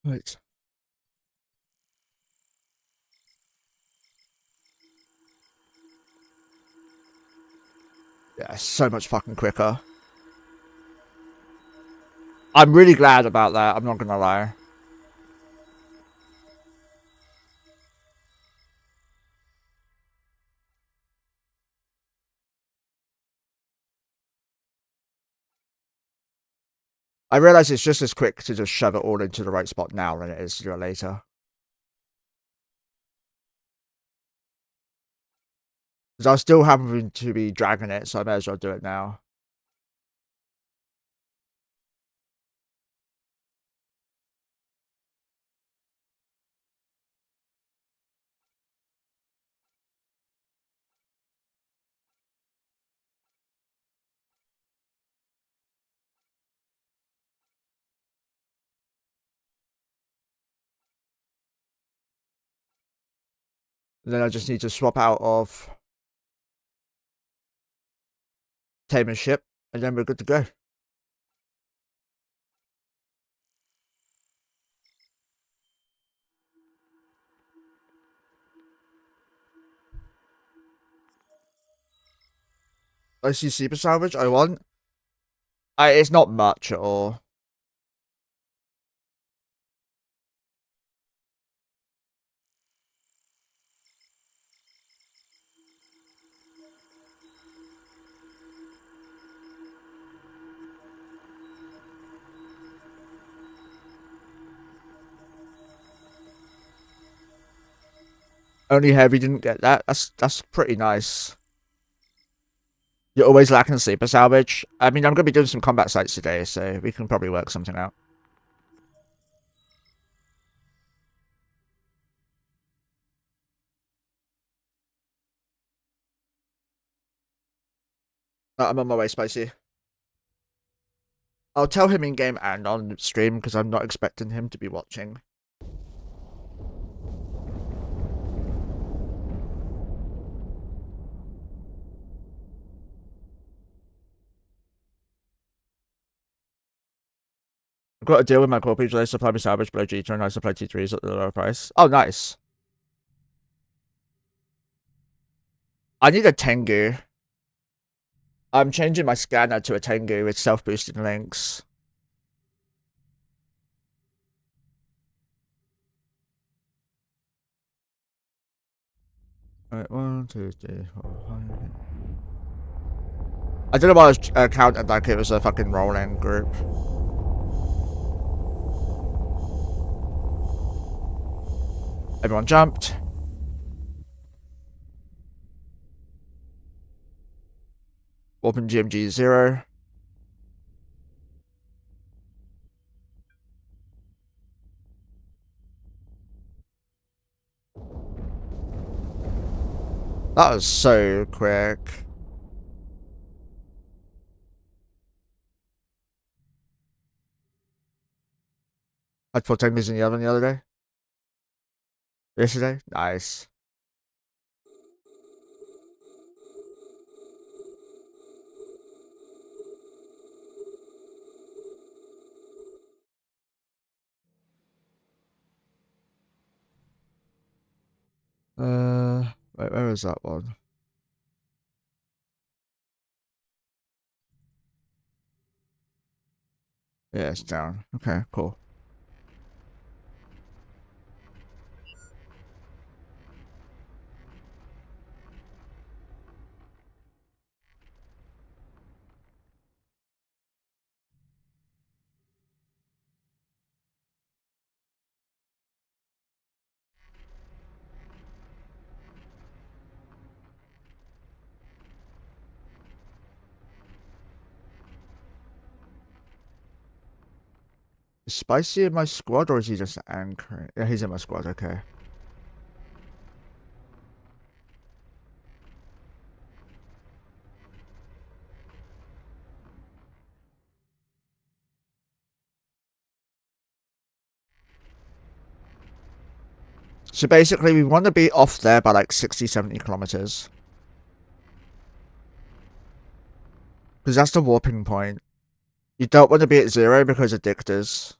Right. Yeah, so much fucking quicker. I'm really glad about that. I'm not gonna lie. I realize it's just as quick to just shove it all into the right spot now than it is to do it later. Because I was still having to be dragging it, so I may as well do it now. And then I just need to swap out of Tamer Ship, and then we're good to go. I see Super Salvage I want. It's not much at all. Only Heavy didn't get that. That's pretty nice. You're always lacking Super Salvage. I mean, I'm going to be doing some combat sites today, so we can probably work something out. I'm on my way, Spicy. I'll tell him in game and on stream because I'm not expecting him to be watching. I've got a deal with my corporate. They supply me salvage below G2 and I supply T3s at the lower price. Oh, nice. I need a Tengu. I'm changing my scanner to a Tengu with self-boosting links. Alright, 1, 2, 3, 4, 5. I don't know why I was counting like it was a fucking rolling group. Everyone jumped. Open GMG 0. That was so quick. I had 4 Tengus in the oven the other day. Yesterday? Nice. Wait, where is that one? Yeah, it's down. Okay, cool. Is Spicy in my squad or is he just anchoring? Yeah, he's in my squad, okay. So basically, we want to be off there by like 60, 70 kilometers. Because that's the warping point. You don't want to be at 0 because of dictors.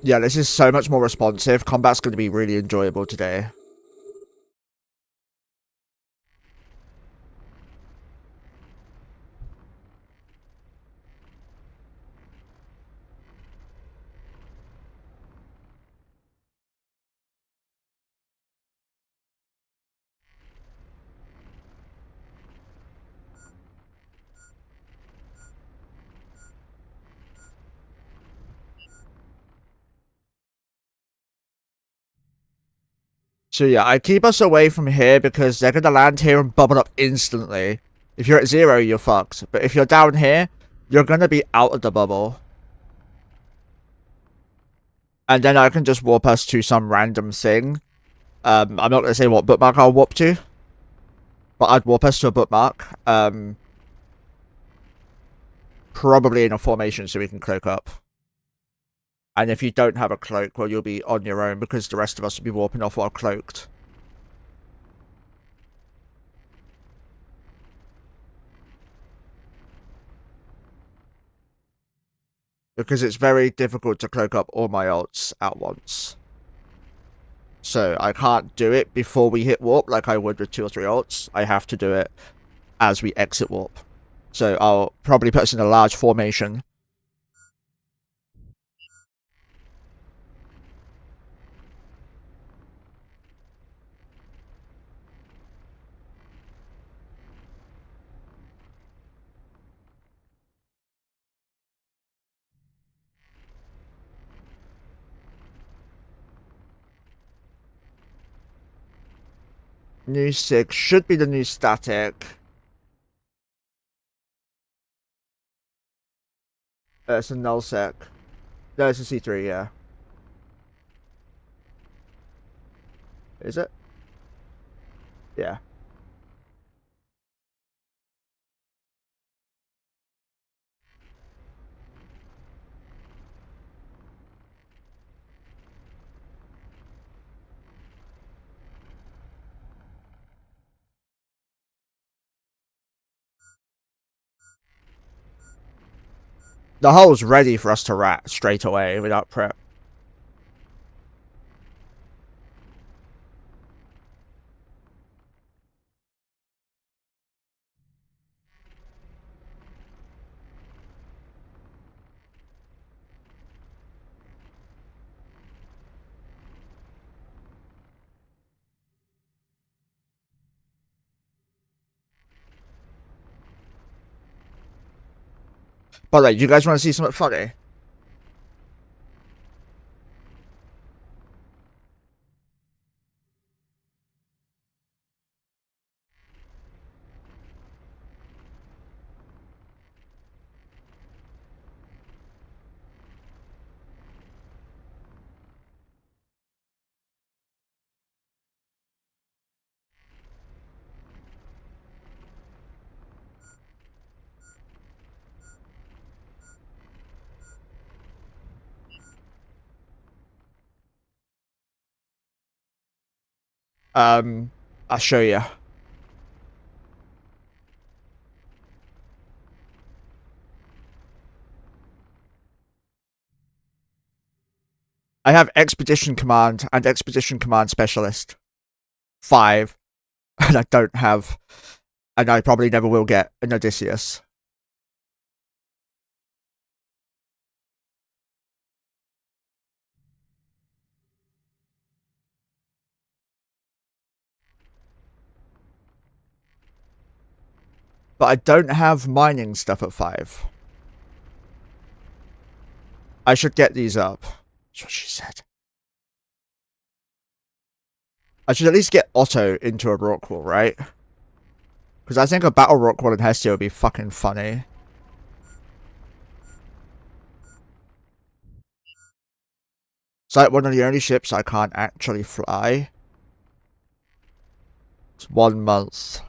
Yeah, this is so much more responsive. Combat's going to be really enjoyable today. So yeah, I keep us away from here because they're going to land here and bubble up instantly. If you're at 0, you're fucked. But if you're down here, you're going to be out of the bubble. And then I can just warp us to some random thing. I'm not going to say what bookmark I'll warp to. But I'd warp us to a bookmark. Probably in a formation so we can cloak up. And if you don't have a cloak, well, you'll be on your own because the rest of us will be warping off while cloaked. Because it's very difficult to cloak up all my ults at once. So I can't do it before we hit warp like I would with 2 or 3 ults. I have to do it as we exit warp. So I'll probably put us in a large formation. New 6 should be the new static. It's a null sec. No, it's a C3, yeah. Is it? Yeah. The hull's ready for us to rat straight away without prep. By the way, you guys want to see something funny? I'll show you. I have Expedition Command and Expedition Command Specialist. 5. And I don't have, and I probably never will get, an Odysseus. But I don't have mining stuff at 5. I should get these up. That's what she said. I should at least get Otto into a Rockwall, right? Because I think a battle Rockwall in Hestia would be fucking funny. It's like one of the only ships I can't actually fly. It's 1 month.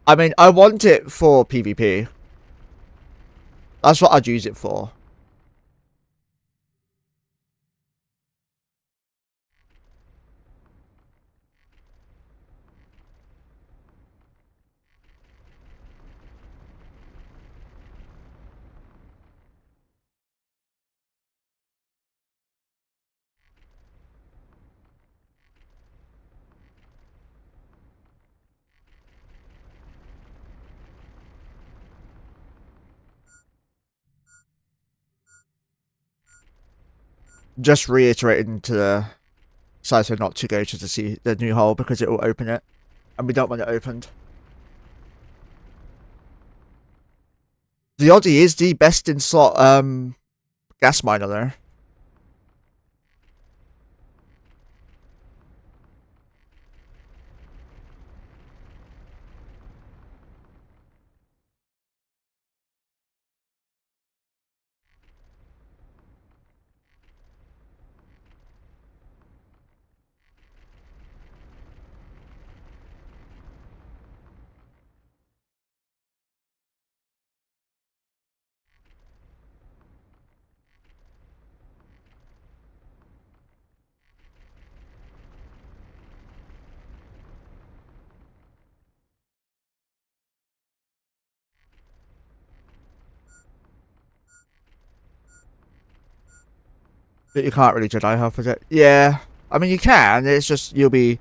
I mean, I want it for PvP. That's what I'd use it for. just reiterating to the Saito not to go to the new hole because it will open it, and we don't want it opened. The Oddie is the best in slot gas miner though. But you can't really Jedi half with it. Yeah, I mean you can. It's just you'll be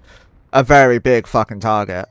a very big fucking target.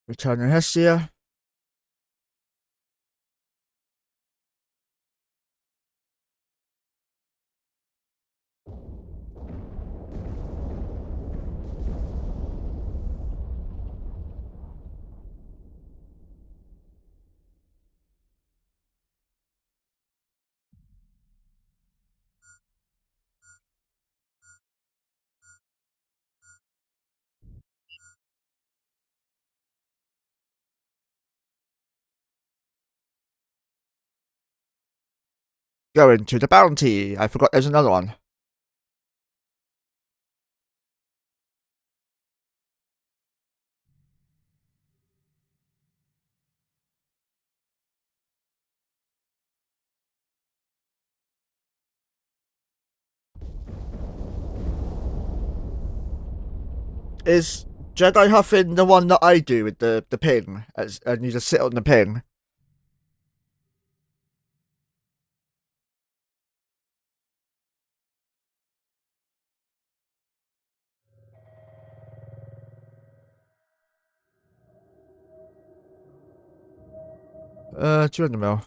Return your Hestia. Go into the bounty. I forgot there's another one. Is Jedi Huffing the one that I do with the ping, and you just sit on the ping? Uh, 200 mil.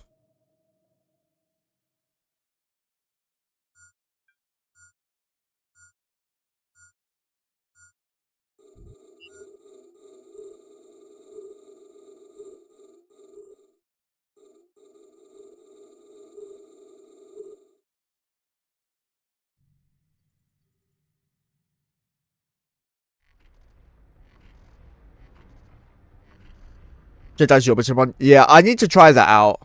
Jedi's the opposite one. Yeah, I need to try that out.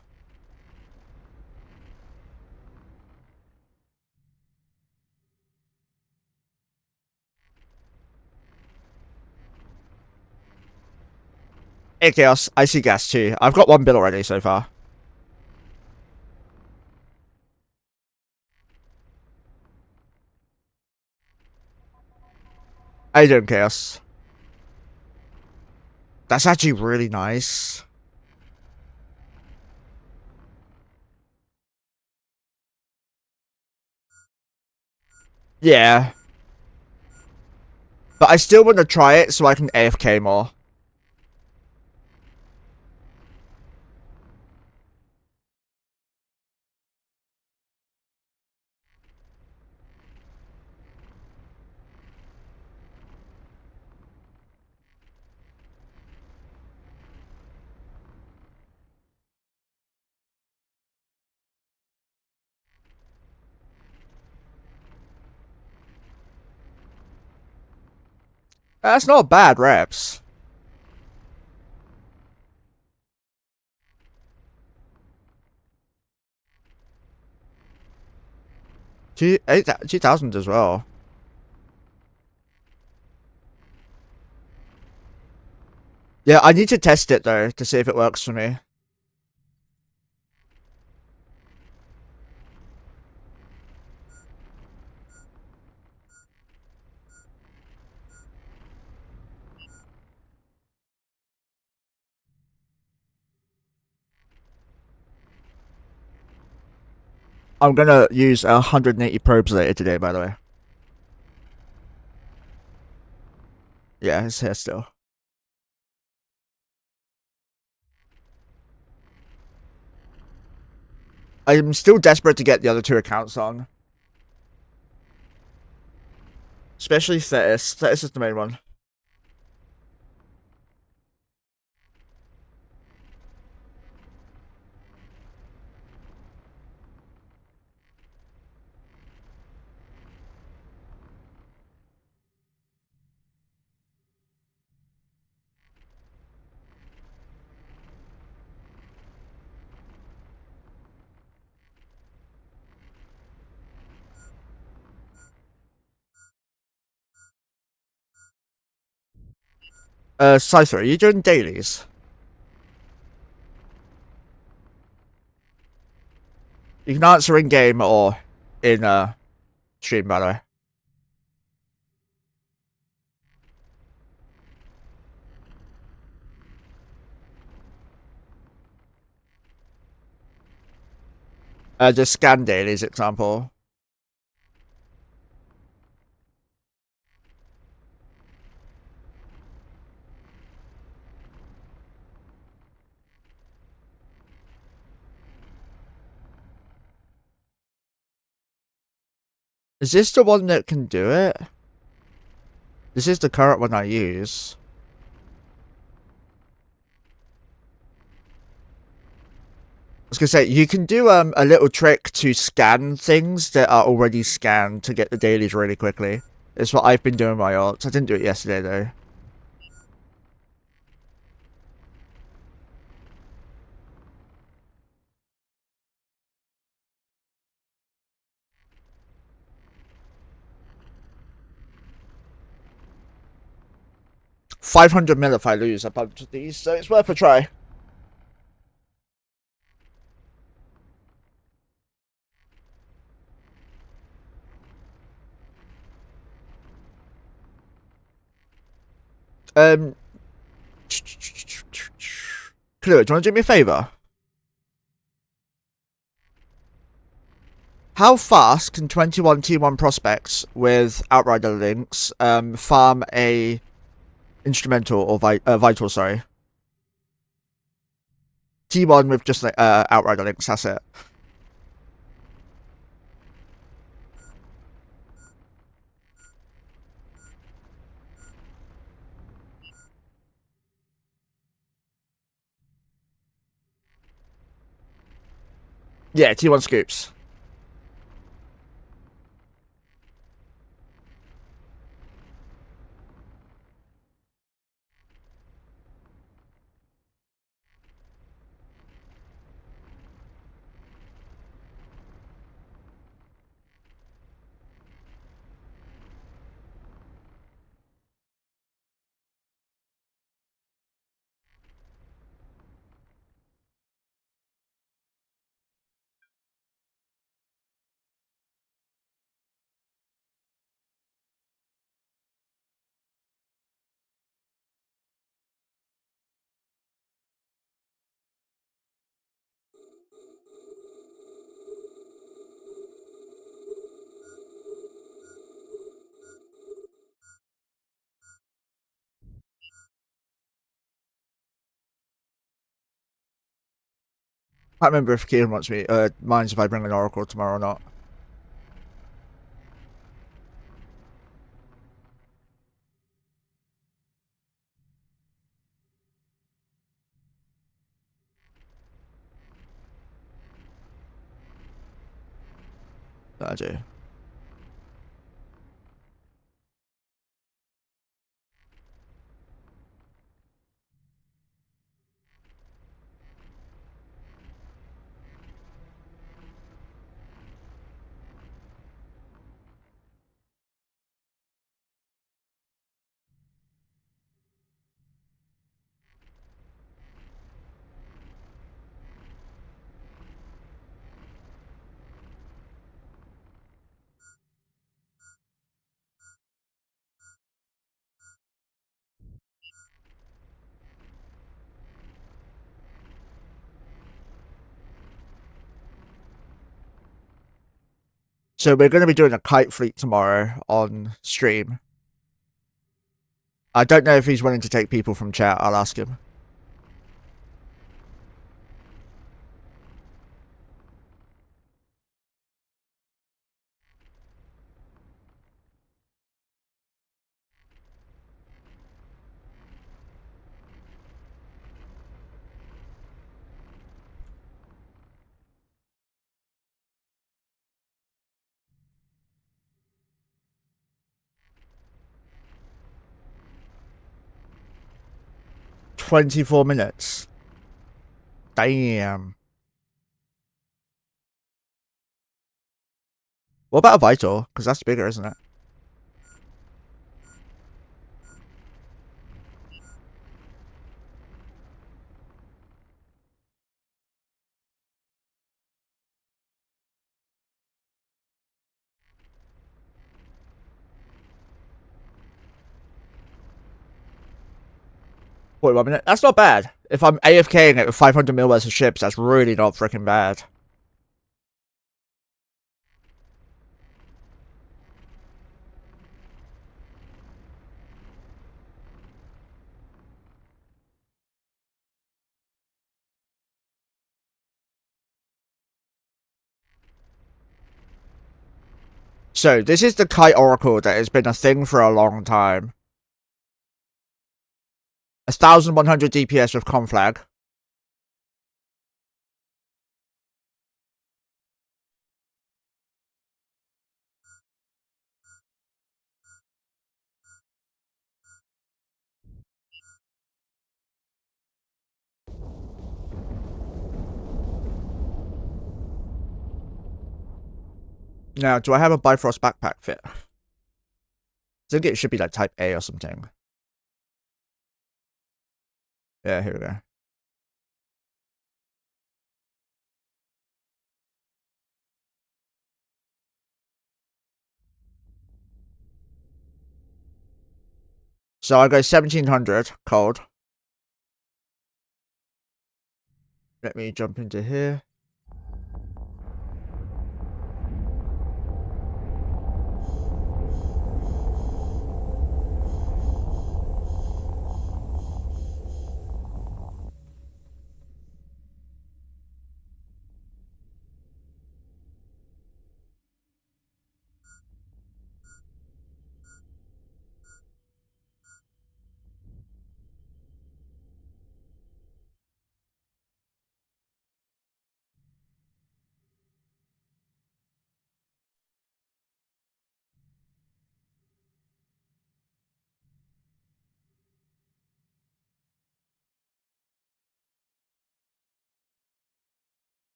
Hey, Chaos. I see gas too. I've got one bill already so far. How you doing, Chaos? That's actually really nice. Yeah. But I still want to try it so I can AFK more. That's not bad reps. 2,000 as well. Yeah, I need to test it though to see if it works for me. I'm gonna use 180 probes later today, by the way. Yeah, it's here still. I'm still desperate to get the other 2 accounts on. Especially Thetis. Thetis is the main one. Cypher, are you doing dailies? You can answer in game or in stream, by the way. Just scan dailies example. Is this the one that can do it? This is the current one I use. I was gonna say, you can do a little trick to scan things that are already scanned to get the dailies really quickly. It's what I've been doing with my alts. I didn't do it yesterday though. $500 if I lose a bunch of these, so it's worth a try. Clue, do you want to do me a favour? How fast can 21 T1 prospects with Outrider links farm a instrumental or vital, sorry. T1 with just like Outrider links, that's it. Yeah, T1 scoops. I can't remember if Kieran wants me, minds if I bring an Oracle tomorrow or not. I do. So we're going to be doing a kite fleet tomorrow on stream. I don't know if he's willing to take people from chat. I'll ask him. "24 minutes. Damn. What about a Vital? Because that's bigger, isn't it? Wait 1 minute. That's not bad. If I'm AFKing it with 500 mil worth of ships, that's really not freaking bad. So, this is the Kite Oracle that has been a thing for a long time. 1100 DPS with conflag. Now, do I have a Bifrost backpack fit? I think it should be like type A or something. Yeah, here we go. So I go 1700 cold. Let me jump into here.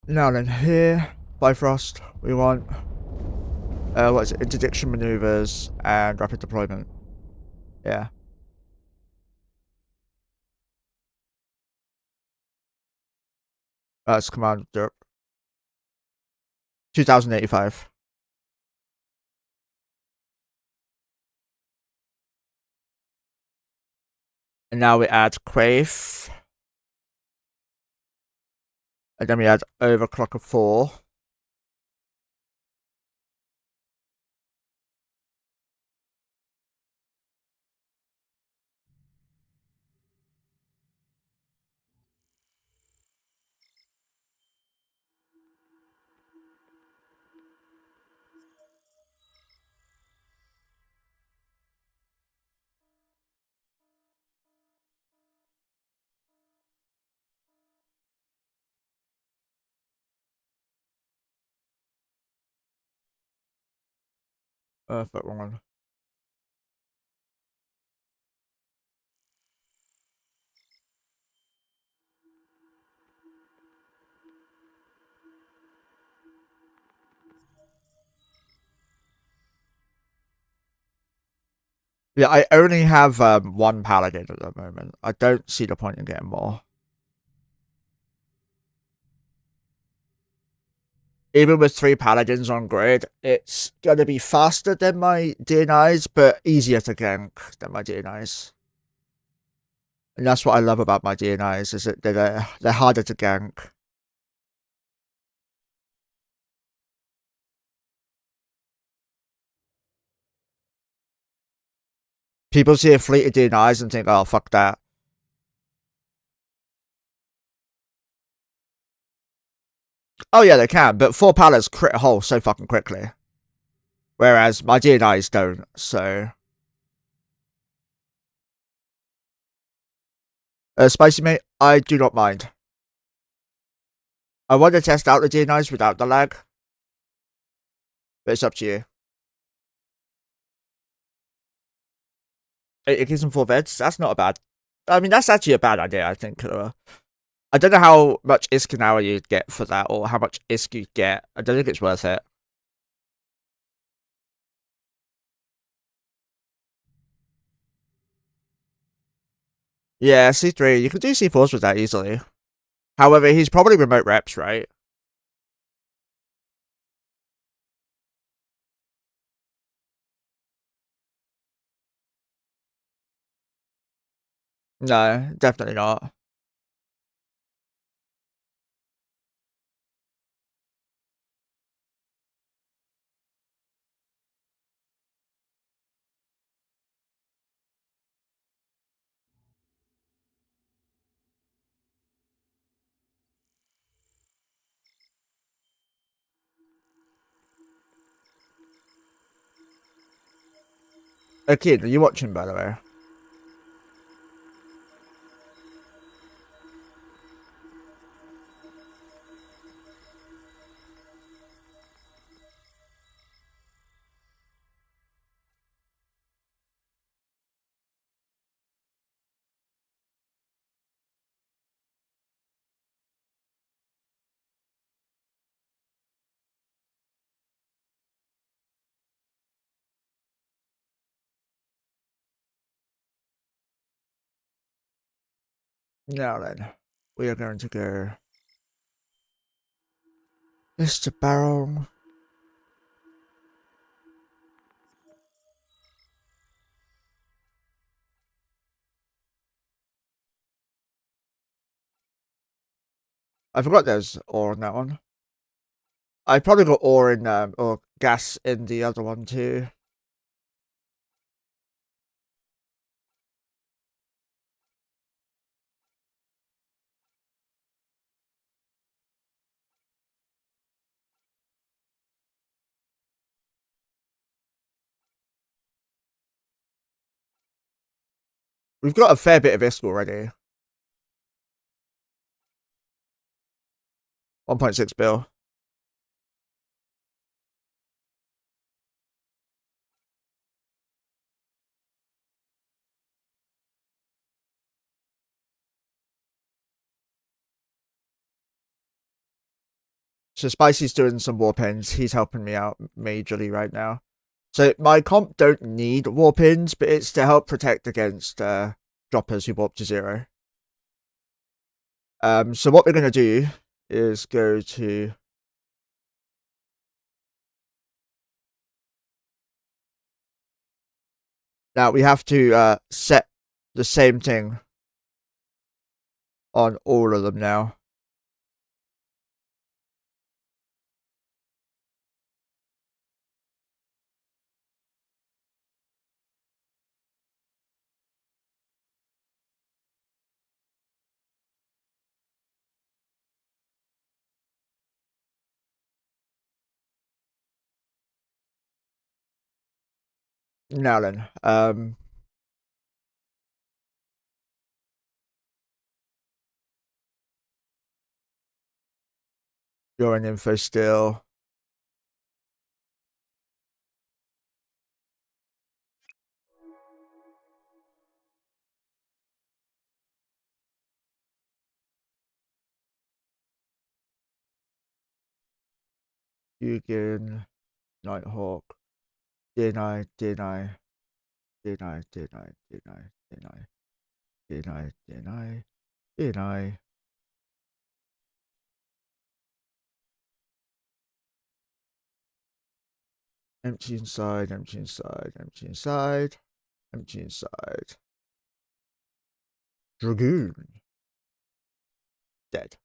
Now then, here, Bifrost, we want, what is it, interdiction maneuvers and rapid deployment. Yeah. That's command derp. 2085. And now we add Quaif. And then we add overclock of 4. Fuck, wrong one. Yeah, I only have one paladin at the moment. I don't see the point in getting more. Even with 3 paladins on grid, it's gonna be faster than my DNIs, but easier to gank than my DNIs. And that's what I love about my DNIs, is that they're harder to gank. People see a fleet of DNIs and think, oh, fuck that. Oh, yeah, they can, but 4 pallets crit a hole so fucking quickly. Whereas my DNIs don't, so. Spicy mate, I do not mind. I want to test out the DNIs without the lag, but it's up to you. It gives them 4 beds. That's not a bad. I mean, that's actually a bad idea, I think. I don't know how much ISK an hour you'd get for that, or how much ISK you'd get. I don't think it's worth it. Yeah, C3. You could do C4s with that easily. However, he's probably remote reps, right? No, definitely not. Kid, are you watching, by the way? Now then, we are going to go. Mr. Barrel. I forgot there's ore on that one. I probably got ore in, or gas in the other one too. We've got a fair bit of ISK already. 1.6 bill. So Spicy's doing some warpins. He's helping me out majorly right now. So my comp don't need warpins, but it's to help protect against droppers who warp to 0. So what we're gonna do is go to. Now we have to set the same thing on all of them now. Now then, you're in info still. Hugin, Nighthawk, deny, deny, deny, deny, deny, deny, deny, deny, deny. Empty inside, empty inside, empty inside, empty inside. Dragoon. Dead.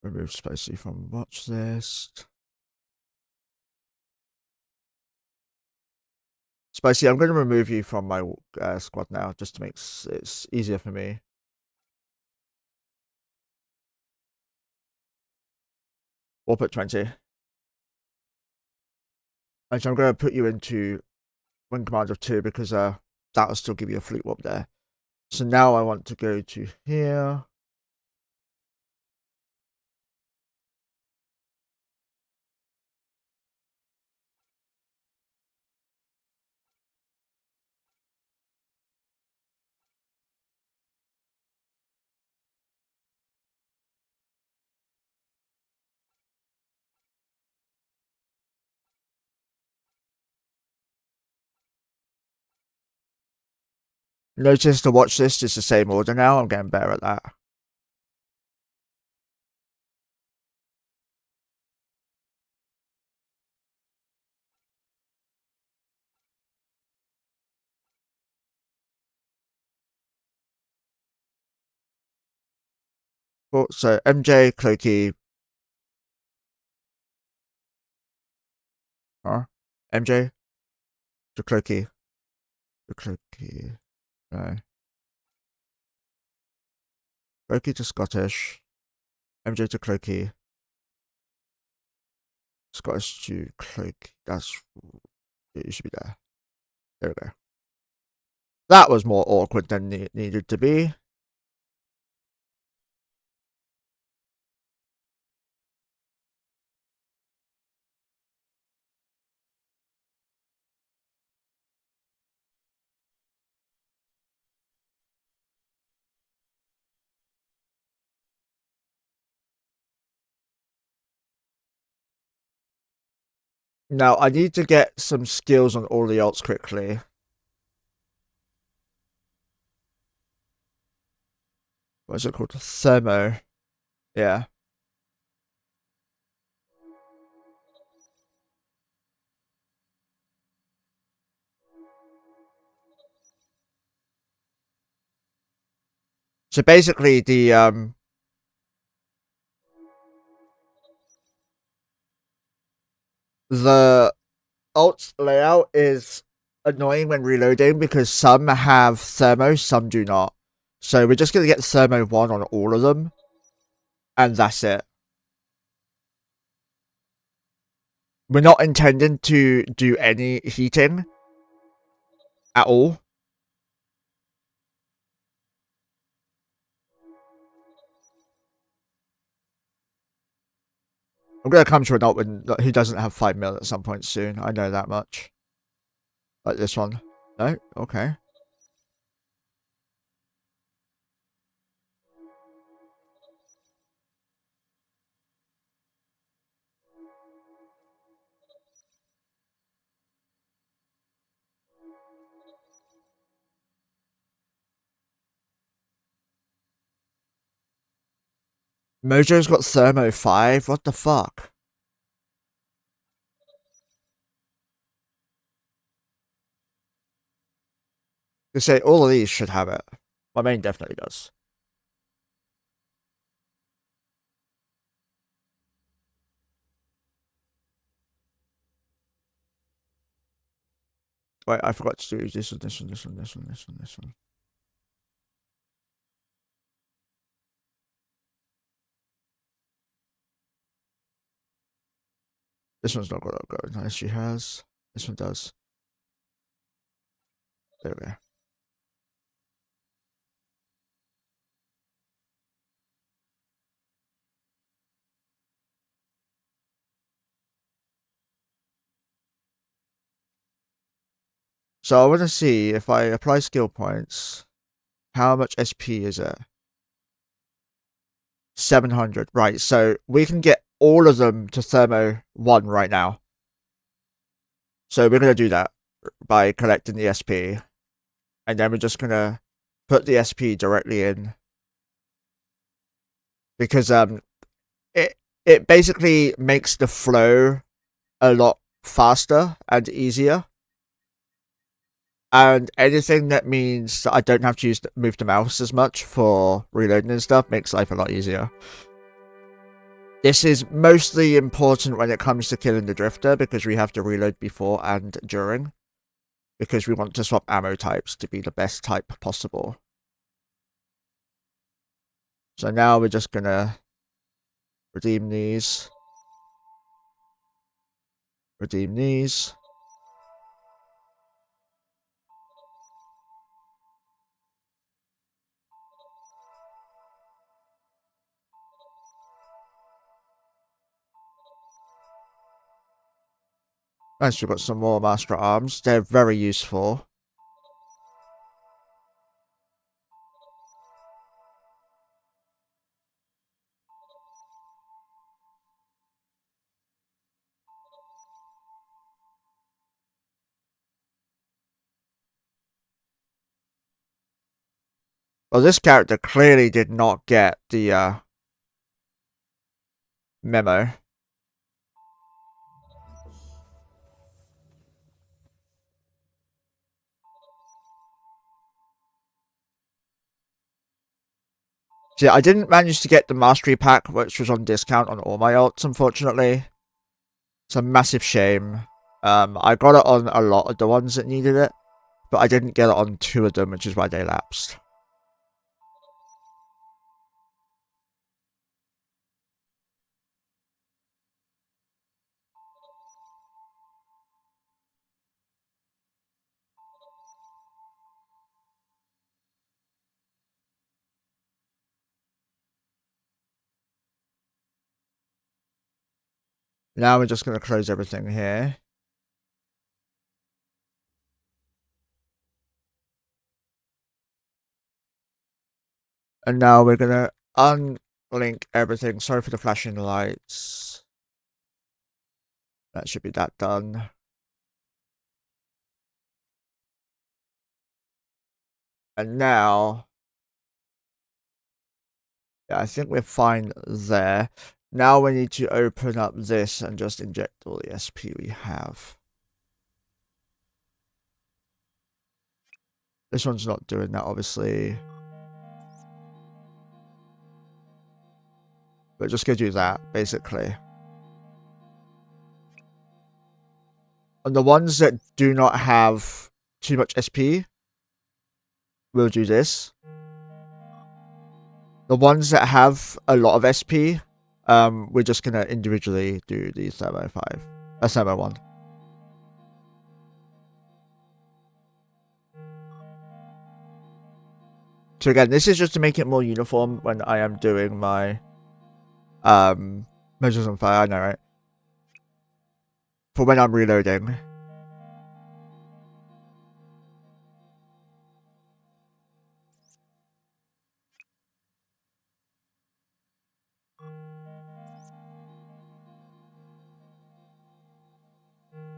Remove Spicy from watch list. Spicy, I'm going to remove you from my squad now, just to make it easier for me. We'll put 20. Actually, I'm going to put you into Wing Commander 2 because that'll still give you a fleet warp there. So now I want to go to here. Notice the watch list is the same order now. I'm getting better at that. Cool. So MJ, Cloaky. Huh? MJ? To Cloaky. To Cloaky. No. Cloaky to Scottish. MJ to Cloaky. Scottish to Cloaky. That's... It should be there. There we go. That was more awkward than it needed to be. Now, I need to get some skills on all the alts quickly. What is it called? Thermo. Yeah. So basically, the alt layout is annoying when reloading because some have thermo, some do not. So we're just going to get thermo 1 on all of them. And that's it. We're not intending to do any heating at all. I'm going to come to an alt who doesn't have 5 mil at some point soon. I know that much. Like this one. No? Okay. Mojo's got Thermo 5? What the fuck? You say all of these should have it. My main definitely does. Wait, I forgot to do this one, this one, this one, this one, this one, this one. This one's not got to go. Nice, she has. This one does. There we go. So I want to see if I apply skill points, how much SP is it? 700. Right, so we can get all of them to Thermo 1 right now. So we're going to do that by collecting the SP. And then we're just going to put the SP directly in. Because it basically makes the flow a lot faster and easier. And anything that means that I don't have to move the mouse as much for reloading and stuff makes life a lot easier. This is mostly important when it comes to killing the Drifter, because we have to reload before and during. Because we want to swap ammo types to be the best type possible. So now we're just gonna redeem these. Redeem these. Nice, we've got some more Master Arms. They're very useful. Well, this character clearly did not get the memo. See, I didn't manage to get the Mastery Pack, which was on discount on all my ults, unfortunately. It's a massive shame. I got it on a lot of the ones that needed it, but I didn't get it on 2 of them, which is why they lapsed. Now we're just going to close everything here. And now we're going to unlink everything. Sorry for the flashing lights. That should be that done. And now, yeah, I think we're fine there. Now we need to open up this and just inject all the SP we have. This one's not doing that, obviously. But just go do that, basically. And the ones that do not have too much SP, we'll do this. The ones that have a lot of SP, we're just going to individually do the Thermo 5. Thermo 1. So again, this is just to make it more uniform when I am doing my measures on fire, I know, right? For when I'm reloading.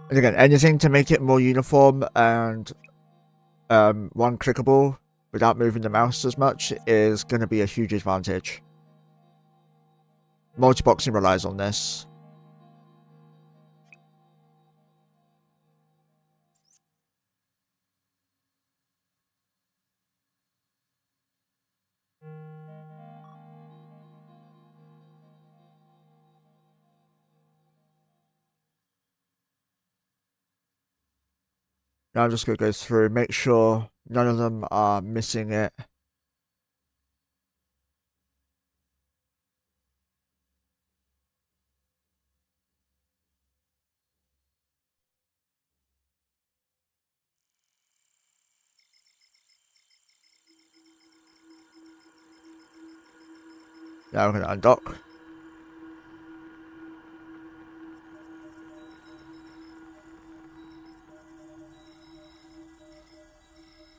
And again, anything to make it more uniform and one clickable without moving the mouse as much is going to be a huge advantage. Multiboxing relies on this. Now I'm just going to go through, make sure none of them are missing it. Now I'm going to undock.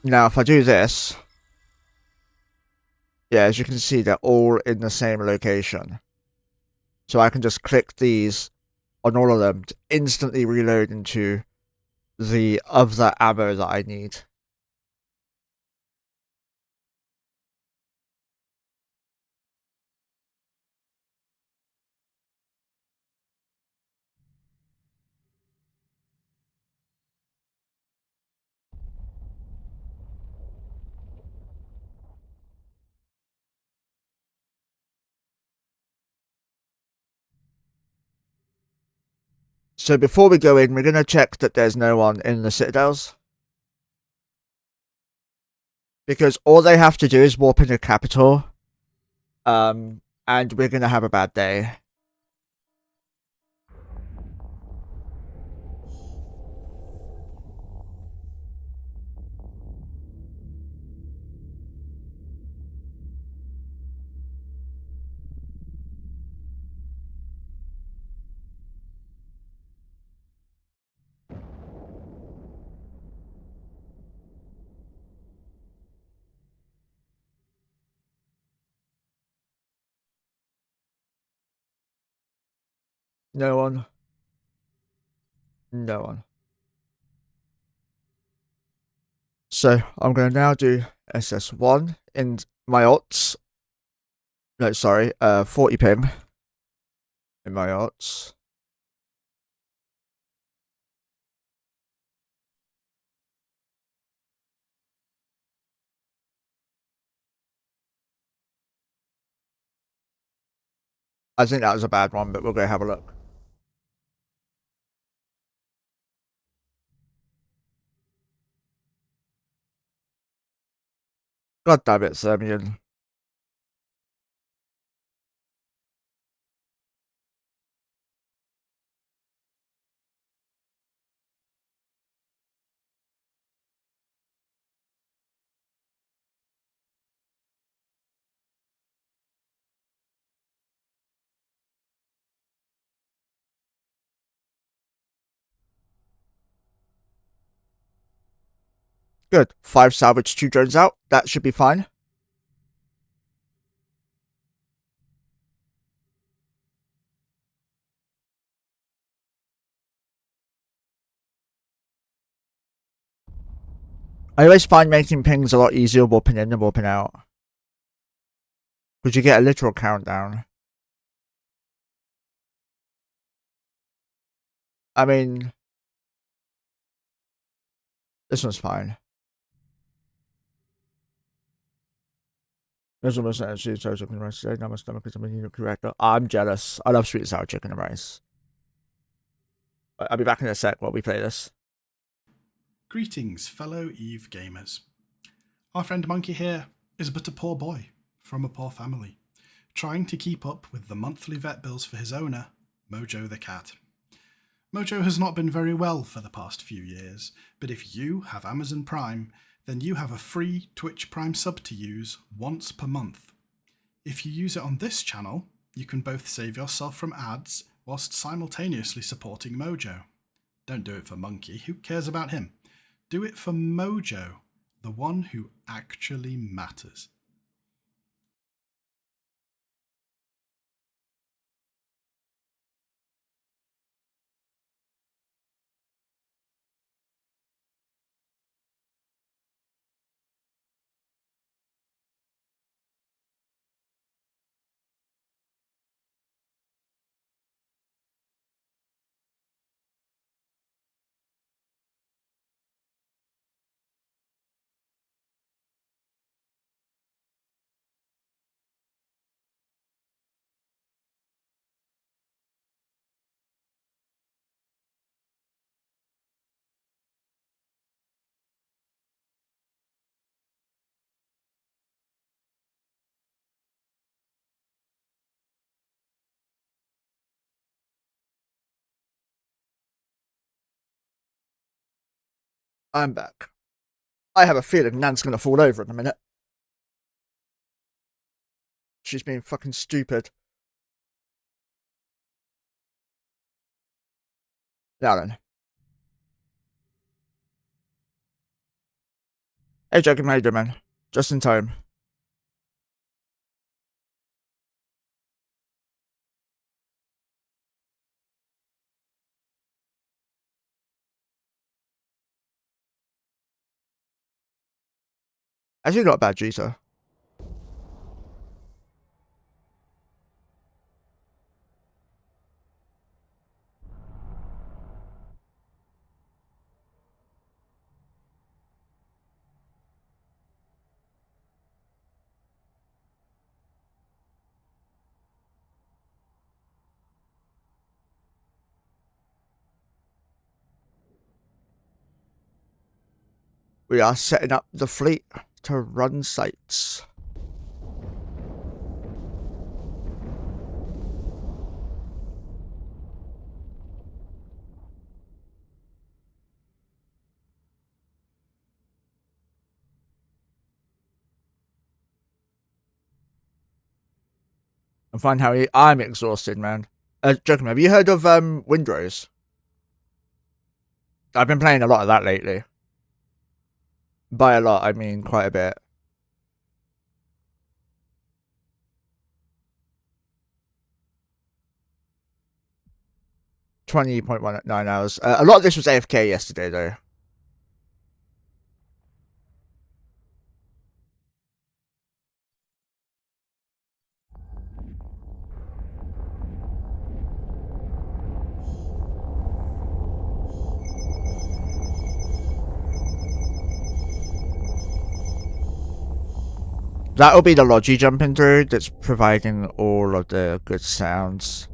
Now if I do this, yeah, as you can see, they're all in the same location. So I can just click these on all of them to instantly reload into the other ammo that I need. So before we go in, we're going to check that there's no one in the citadels. Because all they have to do is warp into capital. And we're going to have a bad day. No one. No one. So I'm going to now do SS1 in my odds. No, sorry, 40 ping in my odds. I think that was a bad one, but we'll go have a look. God damn it, Serbian. Good. 5 salvage, 2 drones out. That should be fine. I always find making pings a lot easier warping in than warping out. Because you get a literal countdown. I mean, this one's fine. There's almost an sweet sour chicken and rice today. Now my stomach is a unit corrector. I'm jealous. I love sweet and sour chicken and rice. I'll be back in a sec while we play this. Greetings, fellow Eve gamers. Our friend Monkey here is but a poor boy from a poor family, trying to keep up with the monthly vet bills for his owner, Mojo the cat. Mojo has not been very well for the past few years, but if you have Amazon Prime, then you have a free Twitch Prime sub to use once per month. If you use it on this channel, you can both save yourself from ads whilst simultaneously supporting Mojo. Don't do it for Monkey, who cares about him? Do it for Mojo, the one who actually matters. I'm back. I have a feeling Nan's gonna fall over in a minute. She's being fucking stupid. Now then. Hey, Jacob, how you doing, man? Just in time. Actually, not a bad juicer. We are setting up the fleet to run sites. And find how I'm exhausted, man. Joking, have you heard of Windrose? I've been playing a lot of that lately. By a lot, I mean quite a bit. $20.19 hours. A lot of this was AFK yesterday, though. That'll be the Logi jumping through that's providing all of the good sounds.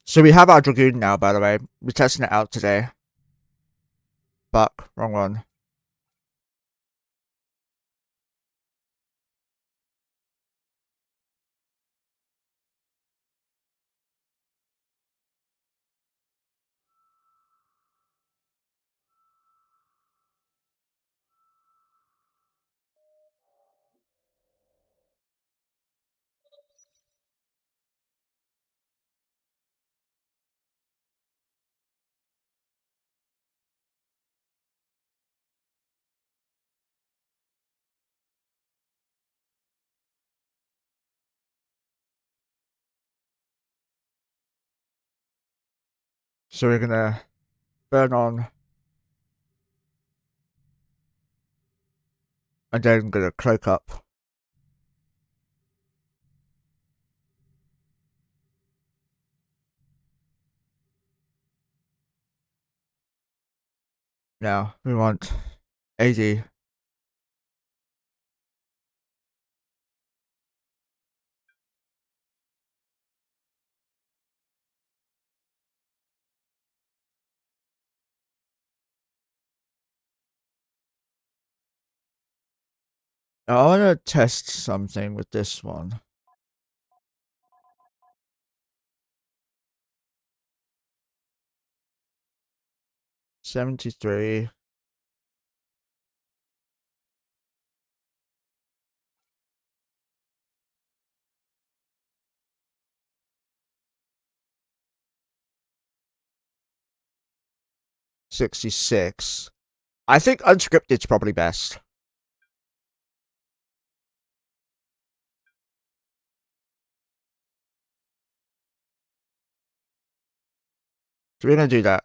So we have our Dragoon now, by the way. We're testing it out today. Fuck, wrong one. So we're gonna burn on. And then I'm gonna cloak up. Now we want AD. Now I wanna test something with this one. $73. $66. I think unscripted's probably best. So we're gonna do that.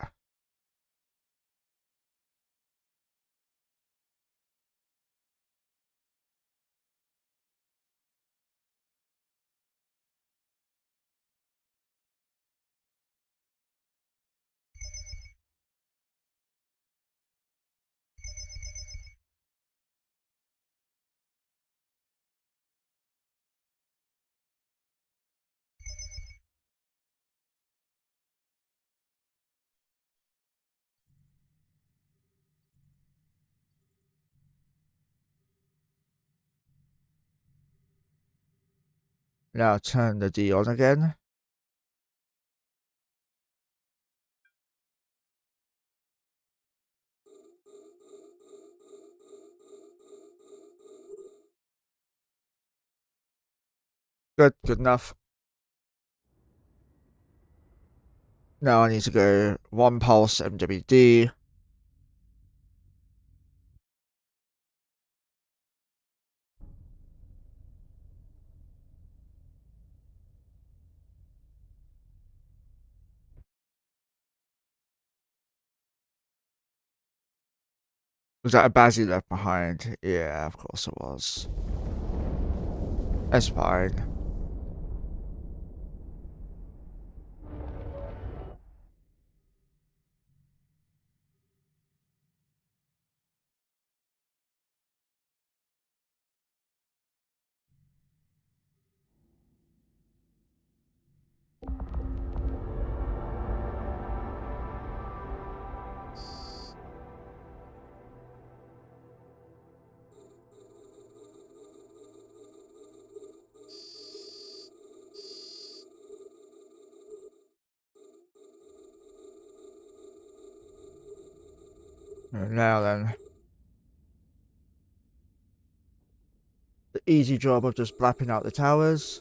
Now turn the D on again. Good enough. Now I need to go one pulse MWD. Was that a Bazzy left behind? Yeah, of course it was. That's fine. Now then. The easy job of just blapping out the towers.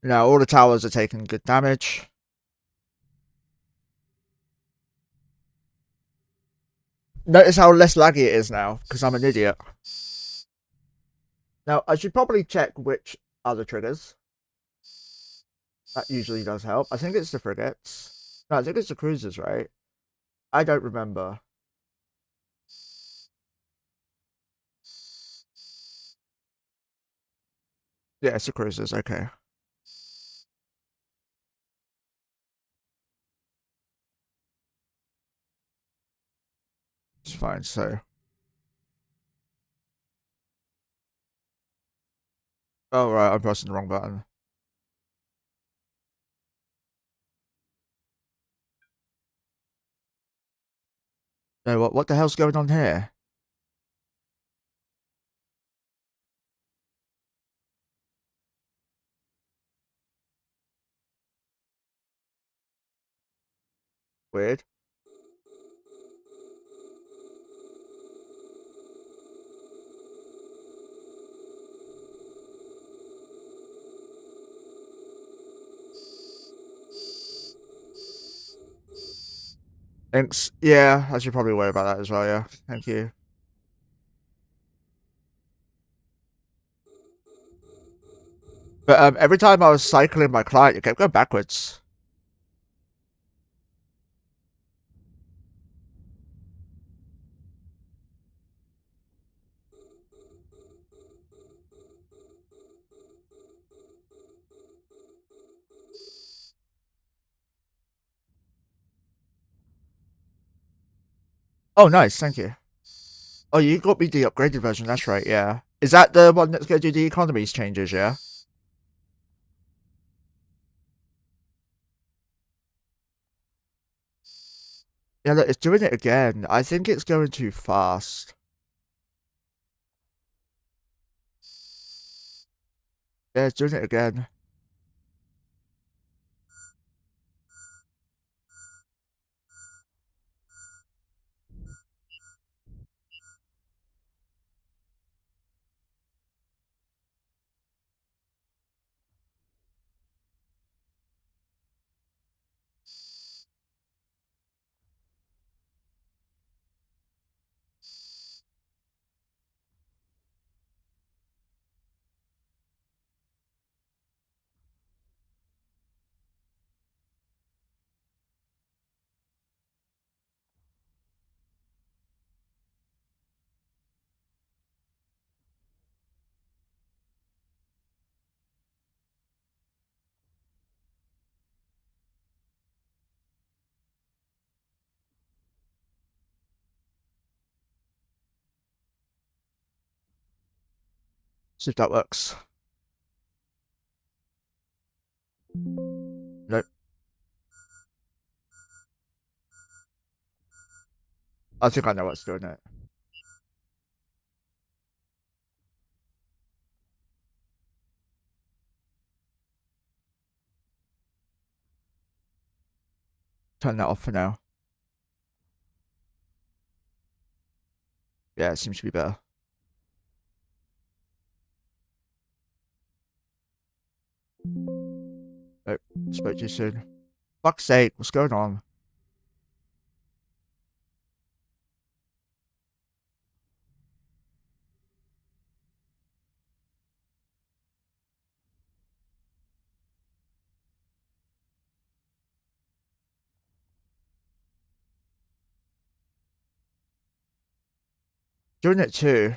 Now all the towers are taking good damage. Notice how less laggy it is now, because I'm an idiot. Now, I should probably check which are the triggers. That usually does help. I think it's the frigates. No, I think it's the cruisers, right? I don't remember. Yeah, it's the cruisers, okay. It's fine, so... Oh, right, I'm pressing the wrong button. No, what the hell's going on here? Weird. Thanks. Yeah, I should probably worry about that as well, yeah. Thank you. But every time I was cycling my client, it kept going backwards. Oh, nice, thank you. Oh, you got me the upgraded version, that's right, yeah. Is that the one that's going to do the economies changes, yeah? Yeah, look, it's doing it again. I think it's going too fast. Yeah, it's doing it again. See if that works. Nope. I think I know what's doing it. Turn that off for now. Yeah, it seems to be better. Nope. Spoke too soon. Fuck's sake, what's going on? Doing it too.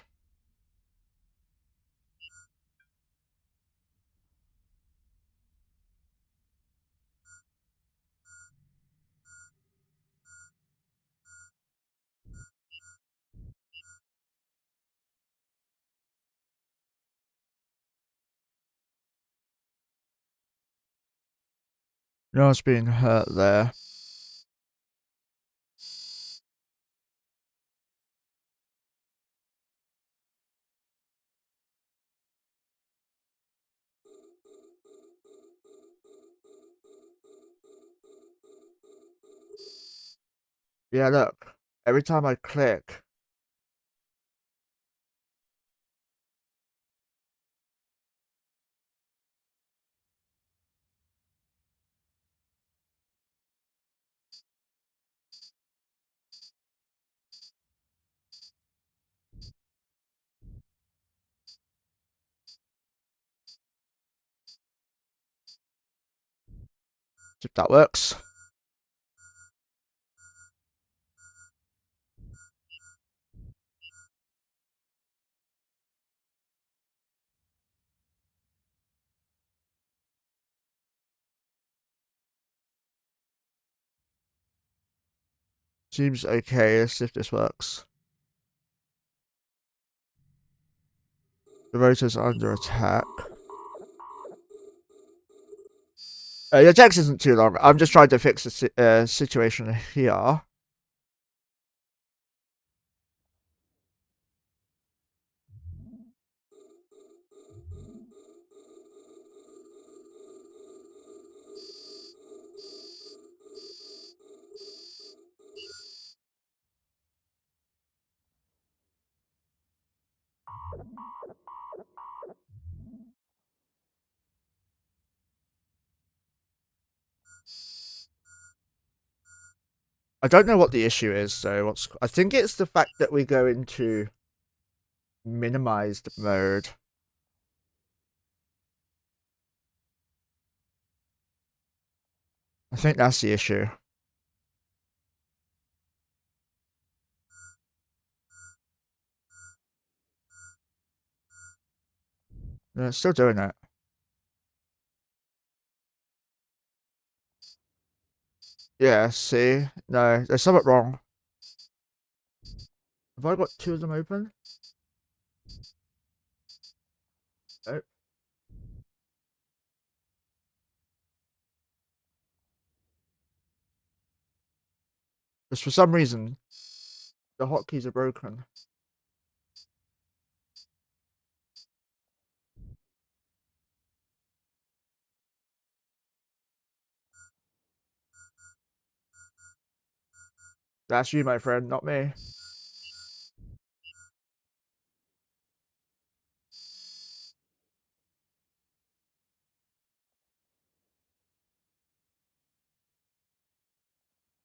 No one's being hurt there. Yeah, look. Every time I click, if that works. Seems okay. Let's see if this works. The rotor's under attack. Your text isn't too long. I'm just trying to fix the situation here. I don't know what the issue is, so I think it's the fact that we go into minimized mode. I think that's the issue. No, it's still doing it. Yeah, see? No, there's something wrong. Have I got two of them open? Nope. Just for some reason, the hotkeys are broken. That's you, my friend, not me.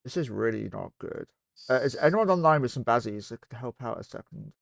This is really not good. Is anyone online with some bazzies that could help out a second?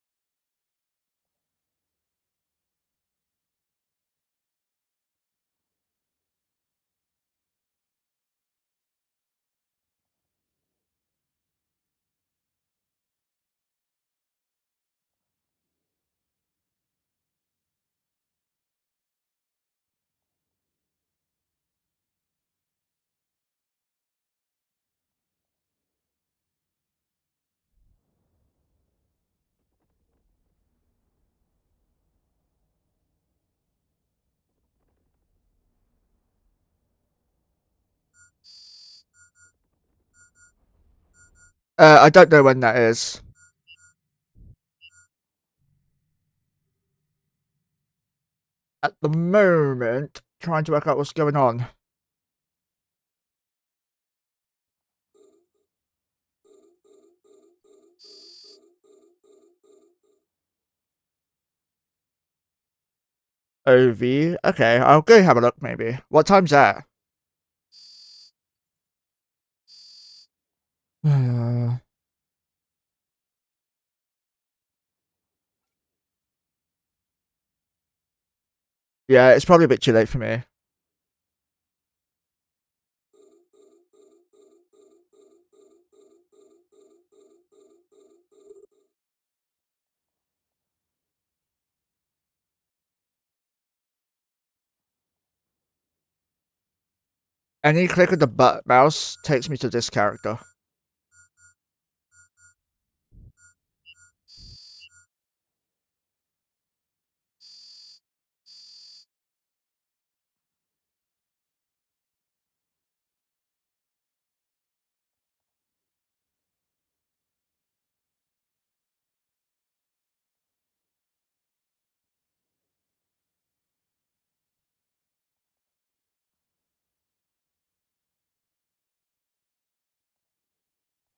I don't know when that is. At the moment, trying to work out what's going on. OV. Okay, I'll go have a look maybe. What time's that? Yeah, it's probably a bit too late for me. Any click of the mouse takes me to this character.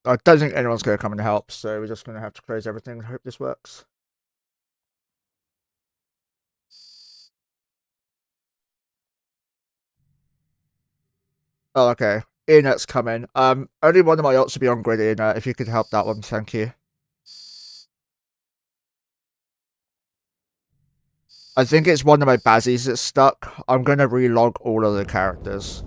I don't think anyone's going to come and help, so we're just going to have to close everything and hope this works. Oh, okay. Internet's coming. Only one of my yachts will be on grid, Internet. If you could help that one, thank you. I think it's one of my bazzies that's stuck. I'm going to relog all of the characters.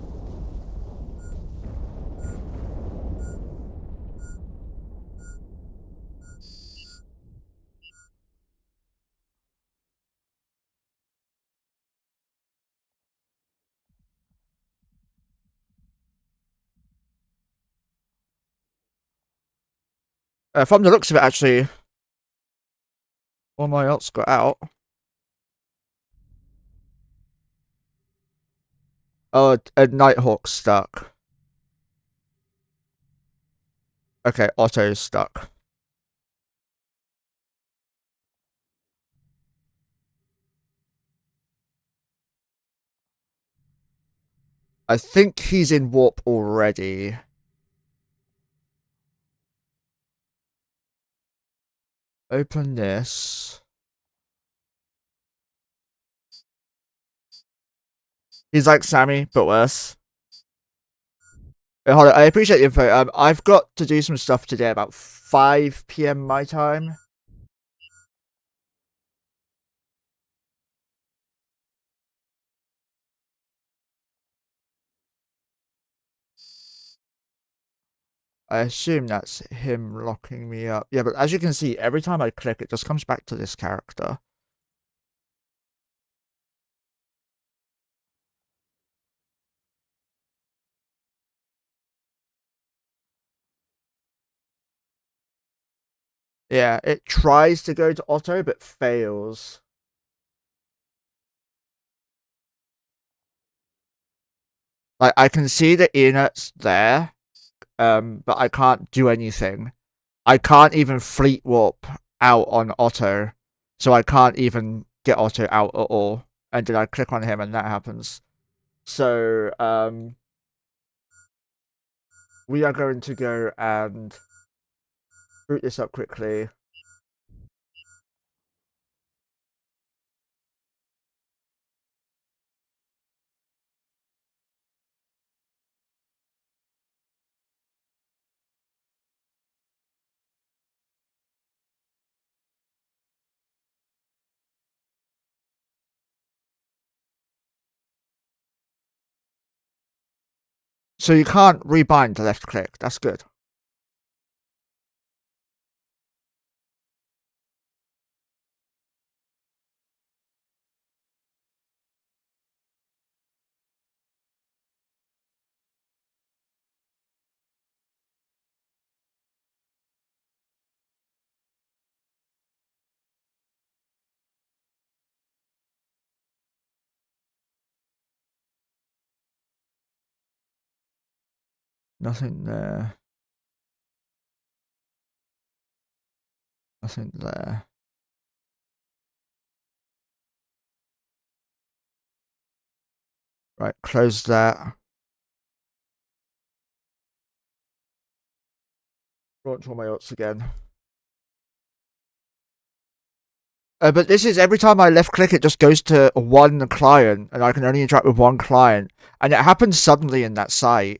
From the looks of it, actually, all my yachts got out. Oh, a Nighthawk's stuck. Okay, Otto's stuck. I think he's in warp already. Open this. He's like Sammy, but worse. Hold on, I appreciate the info. I've got to do some stuff today about 5 p.m. my time. I assume that's him locking me up. Yeah, but as you can see, every time I click, it just comes back to this character. Yeah, it tries to go to Otto, but fails. Like, I can see the internet's there, but I can't do anything. I can't even fleet warp out on Otto, so I can't even get Otto out at all. And then I click on him, and that happens. So, we are going to go and boot this up quickly. So you can't rebind to left click. That's good. Nothing there. Nothing there. Right, close that. Launch all my ults again. But this is every time I left click, it just goes to one client, and I can only interact with one client. And it happens suddenly in that site.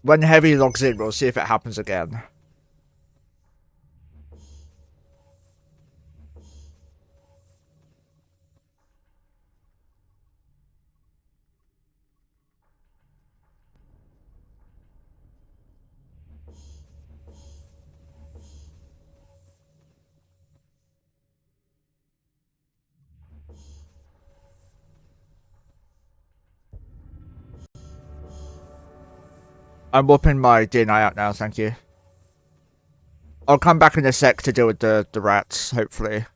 when Heavy logs in, we'll see if it happens again. I'm whooping my DNI out now, thank you. I'll come back in a sec to deal with the rats, hopefully.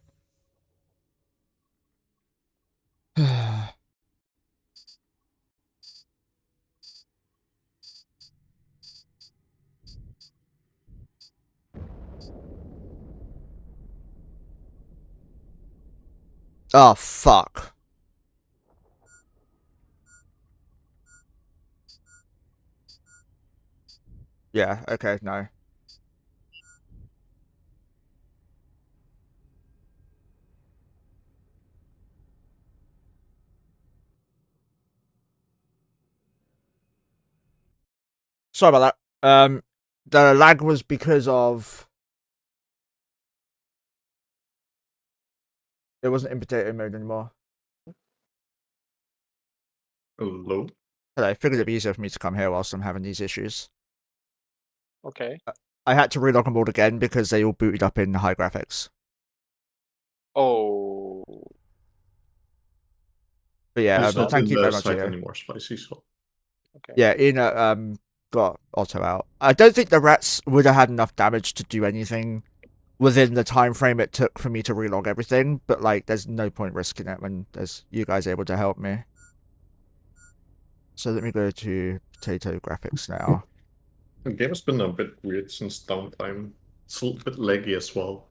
Oh, fuck. Yeah, okay, no. Sorry about that. The lag was because of... It wasn't in potato mode anymore. Hello? I figured it'd be easier for me to come here whilst I'm having these issues. Okay. I had to relog them all again because they all booted up in high graphics. Oh. But yeah, It's not thank in you the very much, site Ian. anymore, Spicy, so... Okay. Yeah, Ian got Otto out. I don't think the rats would have had enough damage to do anything within the time frame it took for me to relog everything, but like there's no point risking it when there's you guys able to help me. So let me go to potato graphics now. The game has been a bit weird since downtime. It's a little bit laggy as well.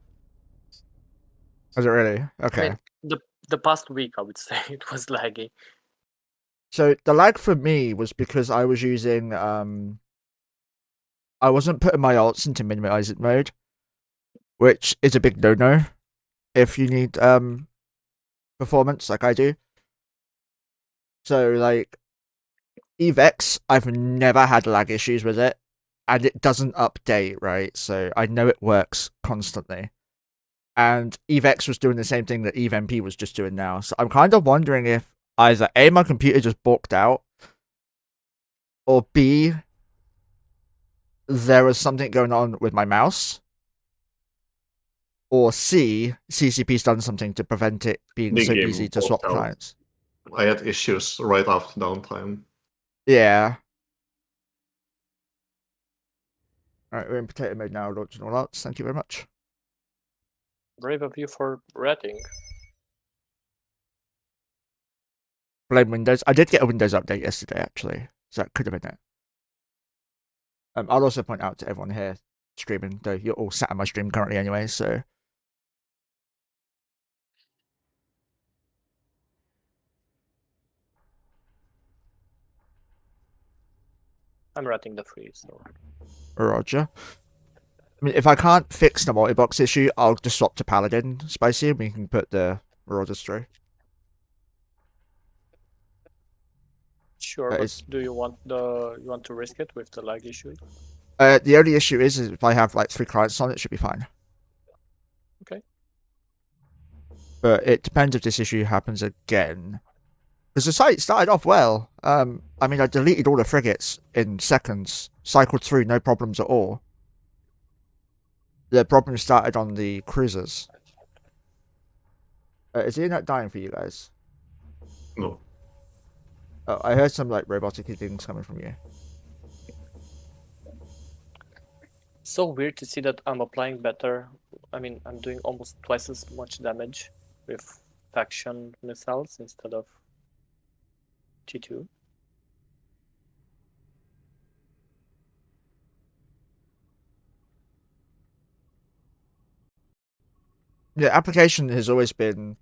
Is it really? Okay. I mean, the past week, I would say it was laggy. So the lag for me was because I was using I wasn't putting my alts into minimize it mode, which is a big no-no if you need performance like I do. So like EVEX, I've never had lag issues with it, and it doesn't update, right? So I know it works constantly. And EVEX was doing the same thing that EVMP was just doing now. So I'm kind of wondering if either A, my computer just balked out, or B, there was something going on with my mouse, or C, CCP's done something to prevent it being The so game easy to swap balked out. clients. I had issues right after downtime. Yeah. Alright, we're in potato mode now, launching all outs. Thank you very much. Brave of you for ratting. Blame Windows. I did get a Windows update yesterday, actually. So that could have been it. I'll also point out to everyone here streaming, though you're all sat on my stream currently anyway, so... I'm ratting the freeze, so Roger. I mean, if I can't fix the multi-box issue, I'll just swap to Paladin Spicy and we can put the Marauders through. sure. But do you want to risk it with the lag issue? The only issue is if I have like 3 clients on, it should be fine. Okay. But it depends if this issue happens again. Because the site started off well. I mean, I deleted all the frigates in seconds, cycled through, no problems at all. The problem started on the cruisers. Is the internet dying for you guys? No. Oh, I heard some like robotic things coming from you. So weird to see that I'm applying better. I mean, I'm doing almost twice as much damage with faction missiles instead of T2. The application has always been...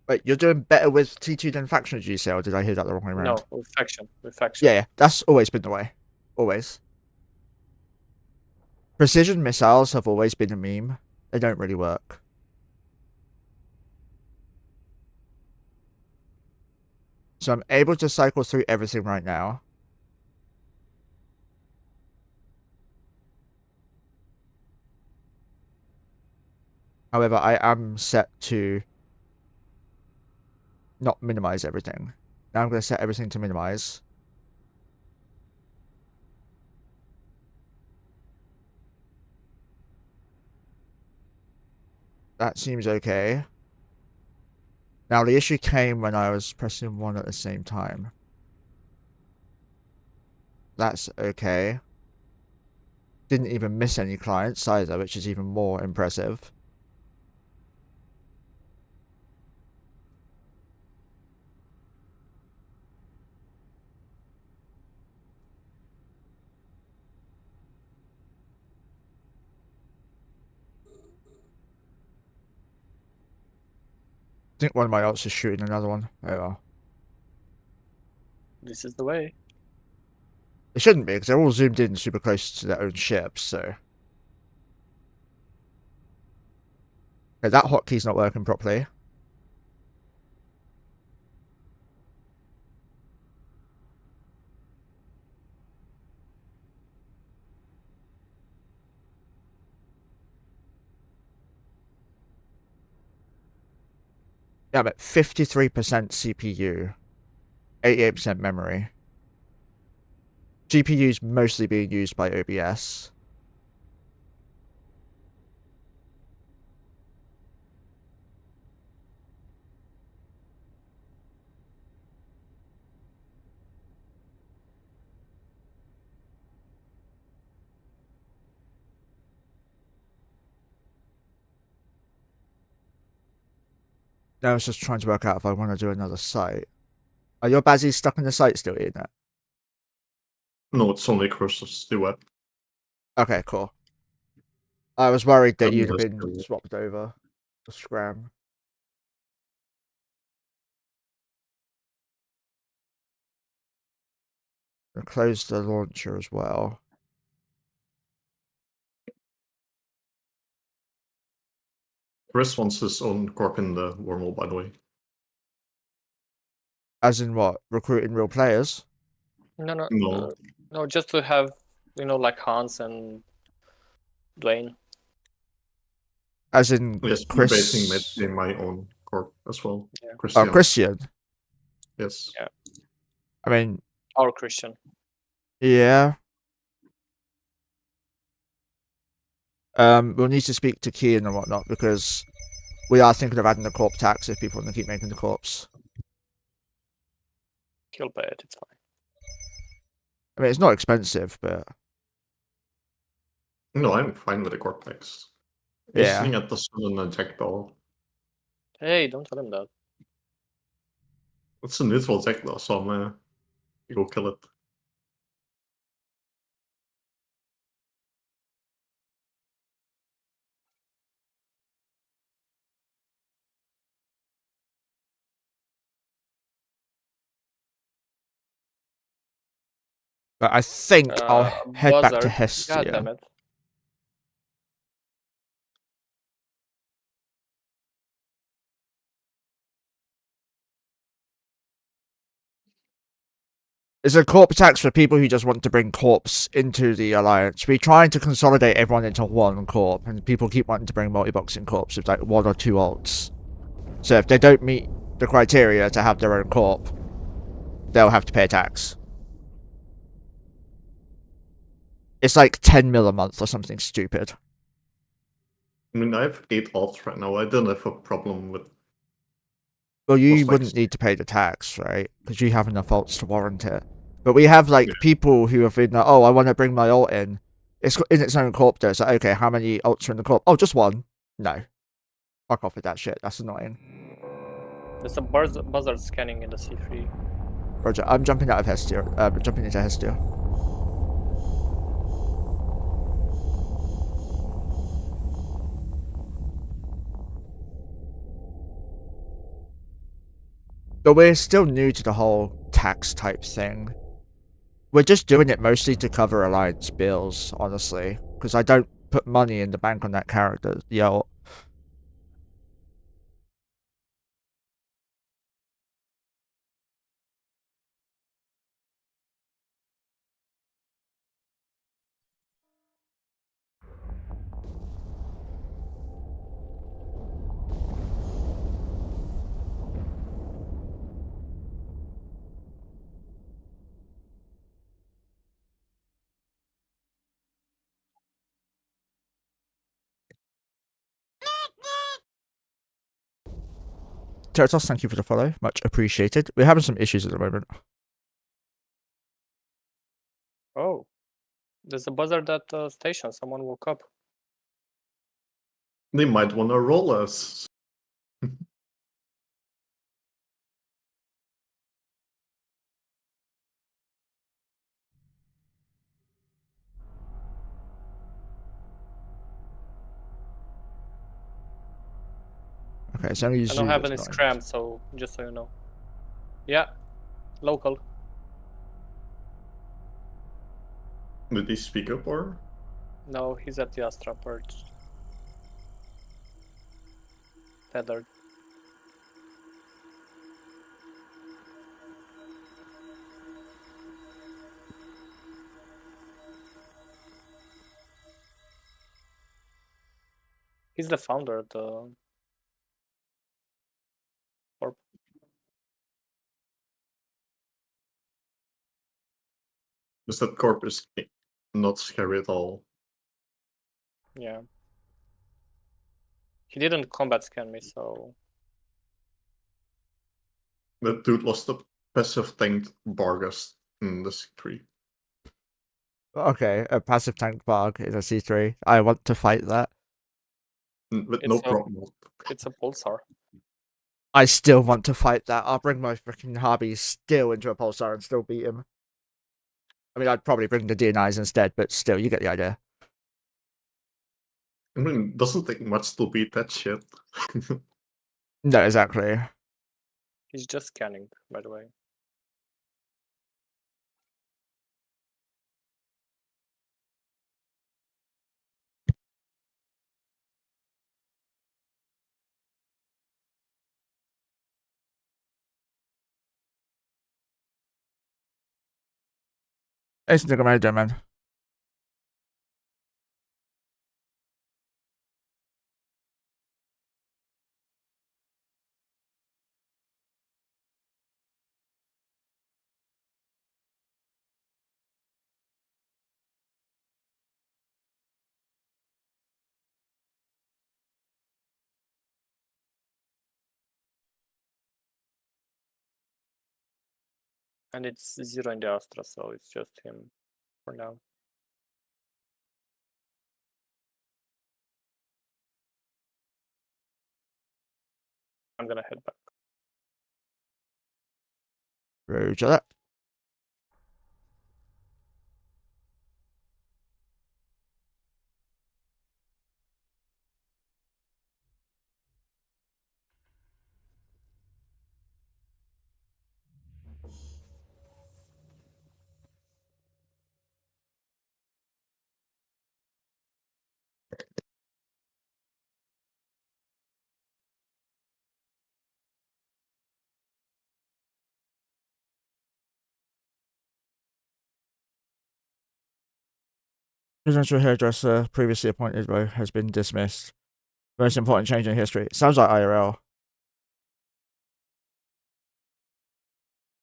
Wait, you're doing better with T2 than faction, did you say, or did I hear that the wrong way around? No, with faction. With faction. Yeah, that's always been the way. Always. Precision missiles have always been a meme. They don't really work. So I'm able to cycle through everything right now. However, I am set to not minimize everything. Now I'm going to set everything to minimize. That seems okay. Now the issue came when I was pressing 1 at the same time. That's okay. Didn't even miss any clients either, which is even more impressive. I think one of my ults is shooting another one. Oh well. This is the way. It shouldn't be, because they're all zoomed in super close to their own ships, so... Okay, that hotkey's not working properly. Yeah, I'm at 53% CPU, 88% memory. GPU's mostly being used by OBS. Now I was just trying to work out if I want to do another site. Are your Bazzies stuck in the site still, Ian? No, it's only across the web. Okay, cool. I was worried that you'd have Unless been you- swapped over to Scram. I closed the launcher as well. Chris wants his own corp in the Wormhole, by the way. As in what? Recruiting real players? No, No. no, just to have, like Hans and Dwayne. As in Yes, Chris? basing my own corp as well. Yeah. Oh, Christian. Christian. Yes. Yeah. I mean, Our Christian. yeah. We'll need to speak to Kian and whatnot, because we are thinking of adding the corp tax if people want to keep making the corps. He'll pay it, it's fine. I mean, it's not expensive, but No, I'm fine with the corp tax. yeah. He's sitting at the sun and a jackdaw. Hey, don't tell him that. It's a neutral jackdaw, so I'm you go kill it. But I think I'll head back to Buzzard. God damn Hestia. it. It's a corp tax for people who just want to bring corps into the alliance. We're trying to consolidate everyone into one corp, and people keep wanting to bring multi-boxing corps with like 1 or 2 alts. So if they don't meet the criteria to have their own corp, they'll have to pay a tax. It's like 10 mil a month or something stupid. I mean, I have 8 alts right now. I don't have a problem with. Well, you Most wouldn't likely. need to pay the tax, right? Because you have enough alts to warrant it. But we have like people who have been like, oh, I want to bring my alt in. It's in its own corp though. It's like, okay, how many alts are in the corp? Oh, just one. No. Fuck off with that shit. That's annoying. There's a buzzard scanning in the C3. Roger, I'm jumping out of Hestia. Jumping into Hestia. But we're still new to the whole tax type thing. We're just doing it mostly to cover Alliance bills, honestly. Because I don't put money in the bank on that character. Yo. Territos, thank you for the follow. Much appreciated. We're having some issues at the moment. Oh, there's a buzzard at the station. Someone woke up. They might want to roll us. Okay, so only I don't have any scram, so just so you know. Yeah, local. Did he speak up or? No, he's at the Astra perch. Tethered. He's the founder of the corp. Is that corp is not scary at all? Yeah. He didn't combat scan me, so That dude was the passive tanked Barghest in the C3. Okay, a passive tank bug in a C3. I want to fight that. With no problem. it's a pulsar. I still want to fight that. I'll bring my freaking Harby still into a pulsar and still beat him. I mean, I'd probably bring the DNIs instead, but still, you get the idea. I mean, doesn't take much to beat that shit. No, exactly. He's just scanning, by the way. It's the commander, man. And it's 0 in the Astra, so it's just him for now. I'm gonna head back. Roger that. Presidential hairdresser previously appointed by has been dismissed. Most important change in history. It sounds like IRL.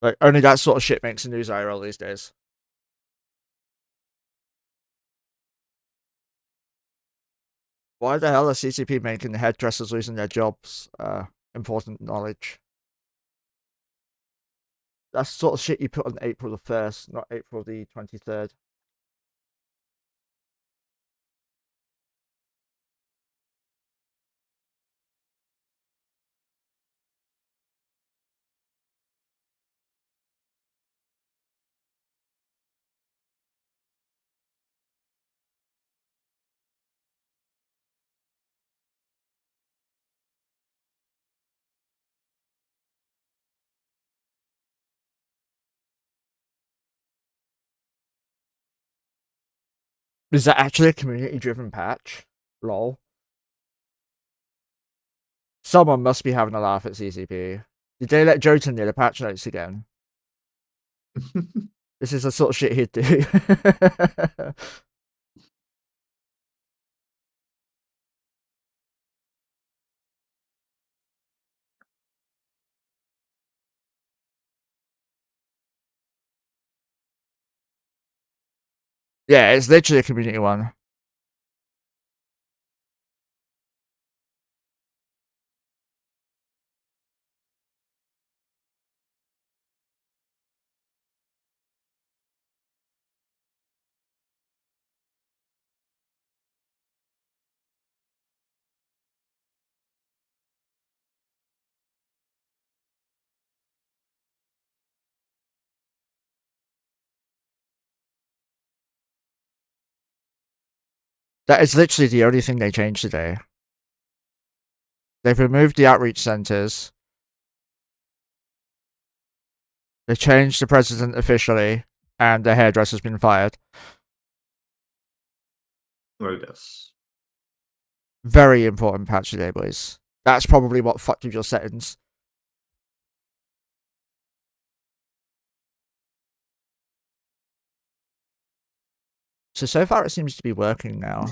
Like, only that sort of shit makes the news IRL these days. Why the hell are CCP making the hairdressers losing their jobs? Important knowledge. That's the sort of shit you put on April the 1st, not April the 23rd. Is that actually a community-driven patch? Lol. Someone must be having a laugh at CCP. Did they let Jotun near the patch notes again? This is the sort of shit he'd do. Yeah, it's literally a community one. That is literally the only thing they changed today. They've removed the outreach centres. They changed the president officially, and the hairdresser's been fired. Well, yes. Very important patch today, boys. That's probably what fucked with your settings. So far it seems to be working now.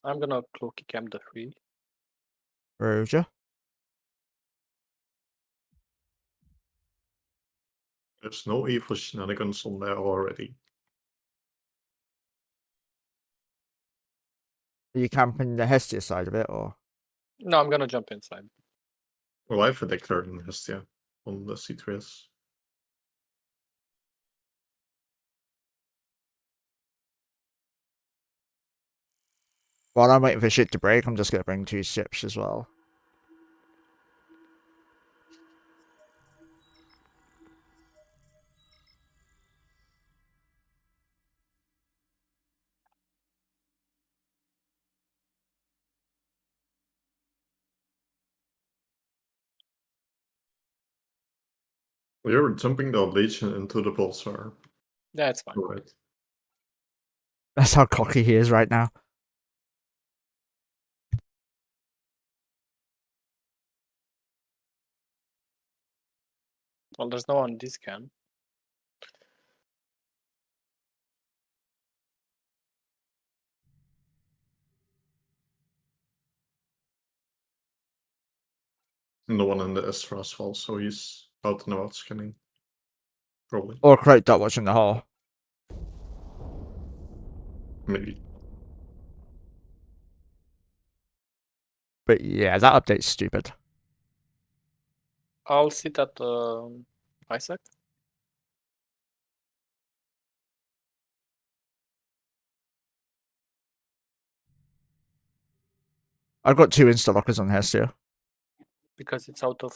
I'm gonna cloaky camp the 3. Roger. There's no evil shenanigans on there already. Are you camping the Hestia side of it, or? No, I'm gonna jump inside. Well, I have a declare in Hestia on the C3S. While I'm waiting for shit to break, I'm just gonna bring 2 ships as well. You're jumping the Legion into the Pulsar. Yeah, it's fine. Right. That's how cocky he is right now. Well, there's no one on this can. No one in the Estra as well, so he's out and about scanning. Probably. Or Crate watching the hole. Maybe. But yeah, that update's stupid. I'll sit at Isaac. I've got 2 insta lockers on Hestia. Because it's out of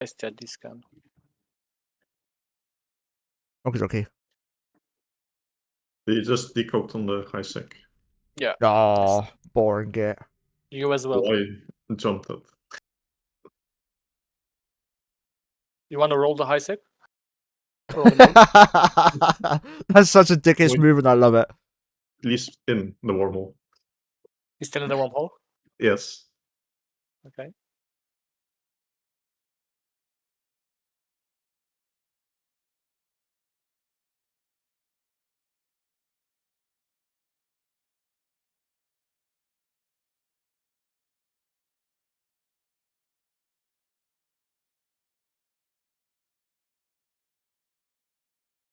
Hestia this can. Okay. He just decoded on the Isaac. Yeah. Oh, boring git. You as well. Well, I jumped it. You wanna roll the Isaac? That's such a dickish Wait. move, and I love it. At least in the wormhole. He's still in the wormhole? Yes. Okay.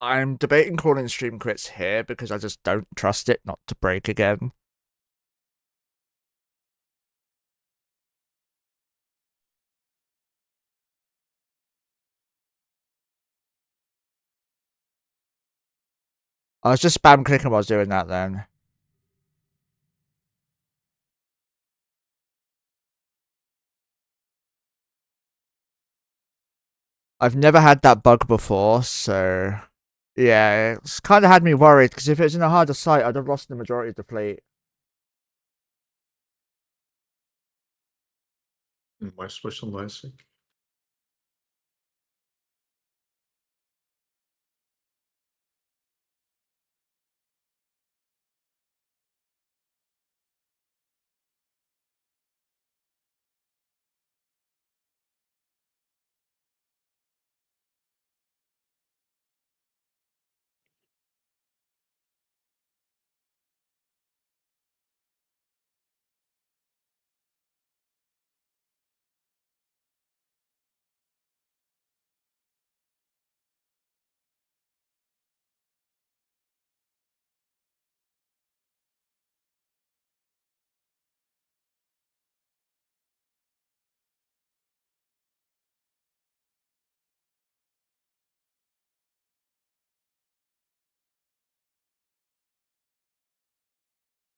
I'm debating calling stream crits here because I just don't trust it not to break again. I was just spam clicking while I was doing that then. I've never had that bug before, so yeah, it's kind of had me worried because if it was in a harder site, I'd have lost the majority of the fleet. My special Isaac.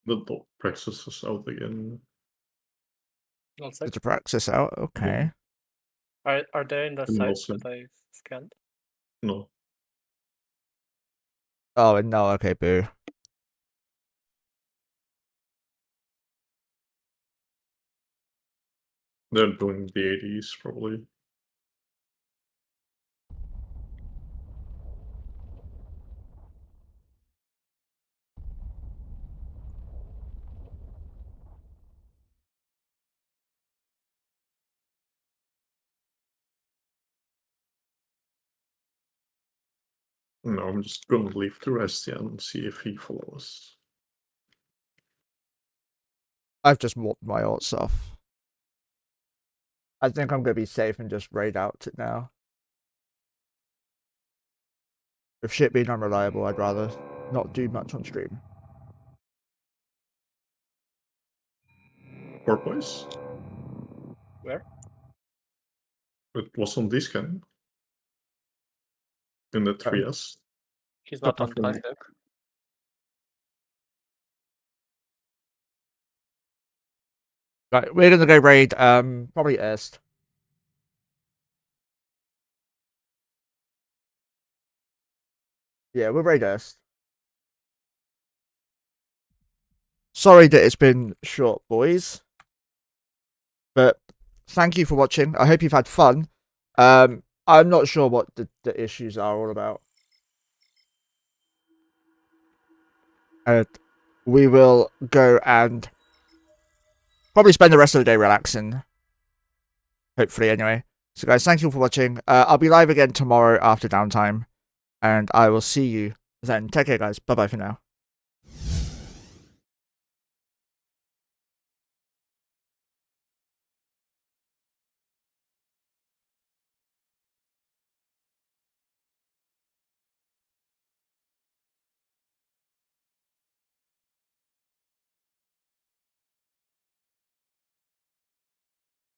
The dot praxis is out again. One sec. Did you practice out? Okay. Are they in the And site also- that I scanned? No. Oh, no, okay, boo. They're doing the ADs probably. No, I'm just gonna leave the rest and see if he follows. I've just warped my alts off. I think I'm going to be safe and just raid out it now. With shit being unreliable, I'd rather not do much on stream. Porpoise? Where? It was on this scan. In the 3S. He's not on Definitely. classic. Right, we're going to go raid, probably Est. Yeah, we'll raid Est. Sorry that it's been short, boys. But thank you for watching. I hope you've had fun. I'm not sure what the issues are all about. We will go and probably spend the rest of the day relaxing. Hopefully, anyway. So, guys, thank you for watching. I'll be live again tomorrow after downtime. And I will see you then. Take care, guys. Bye-bye for now.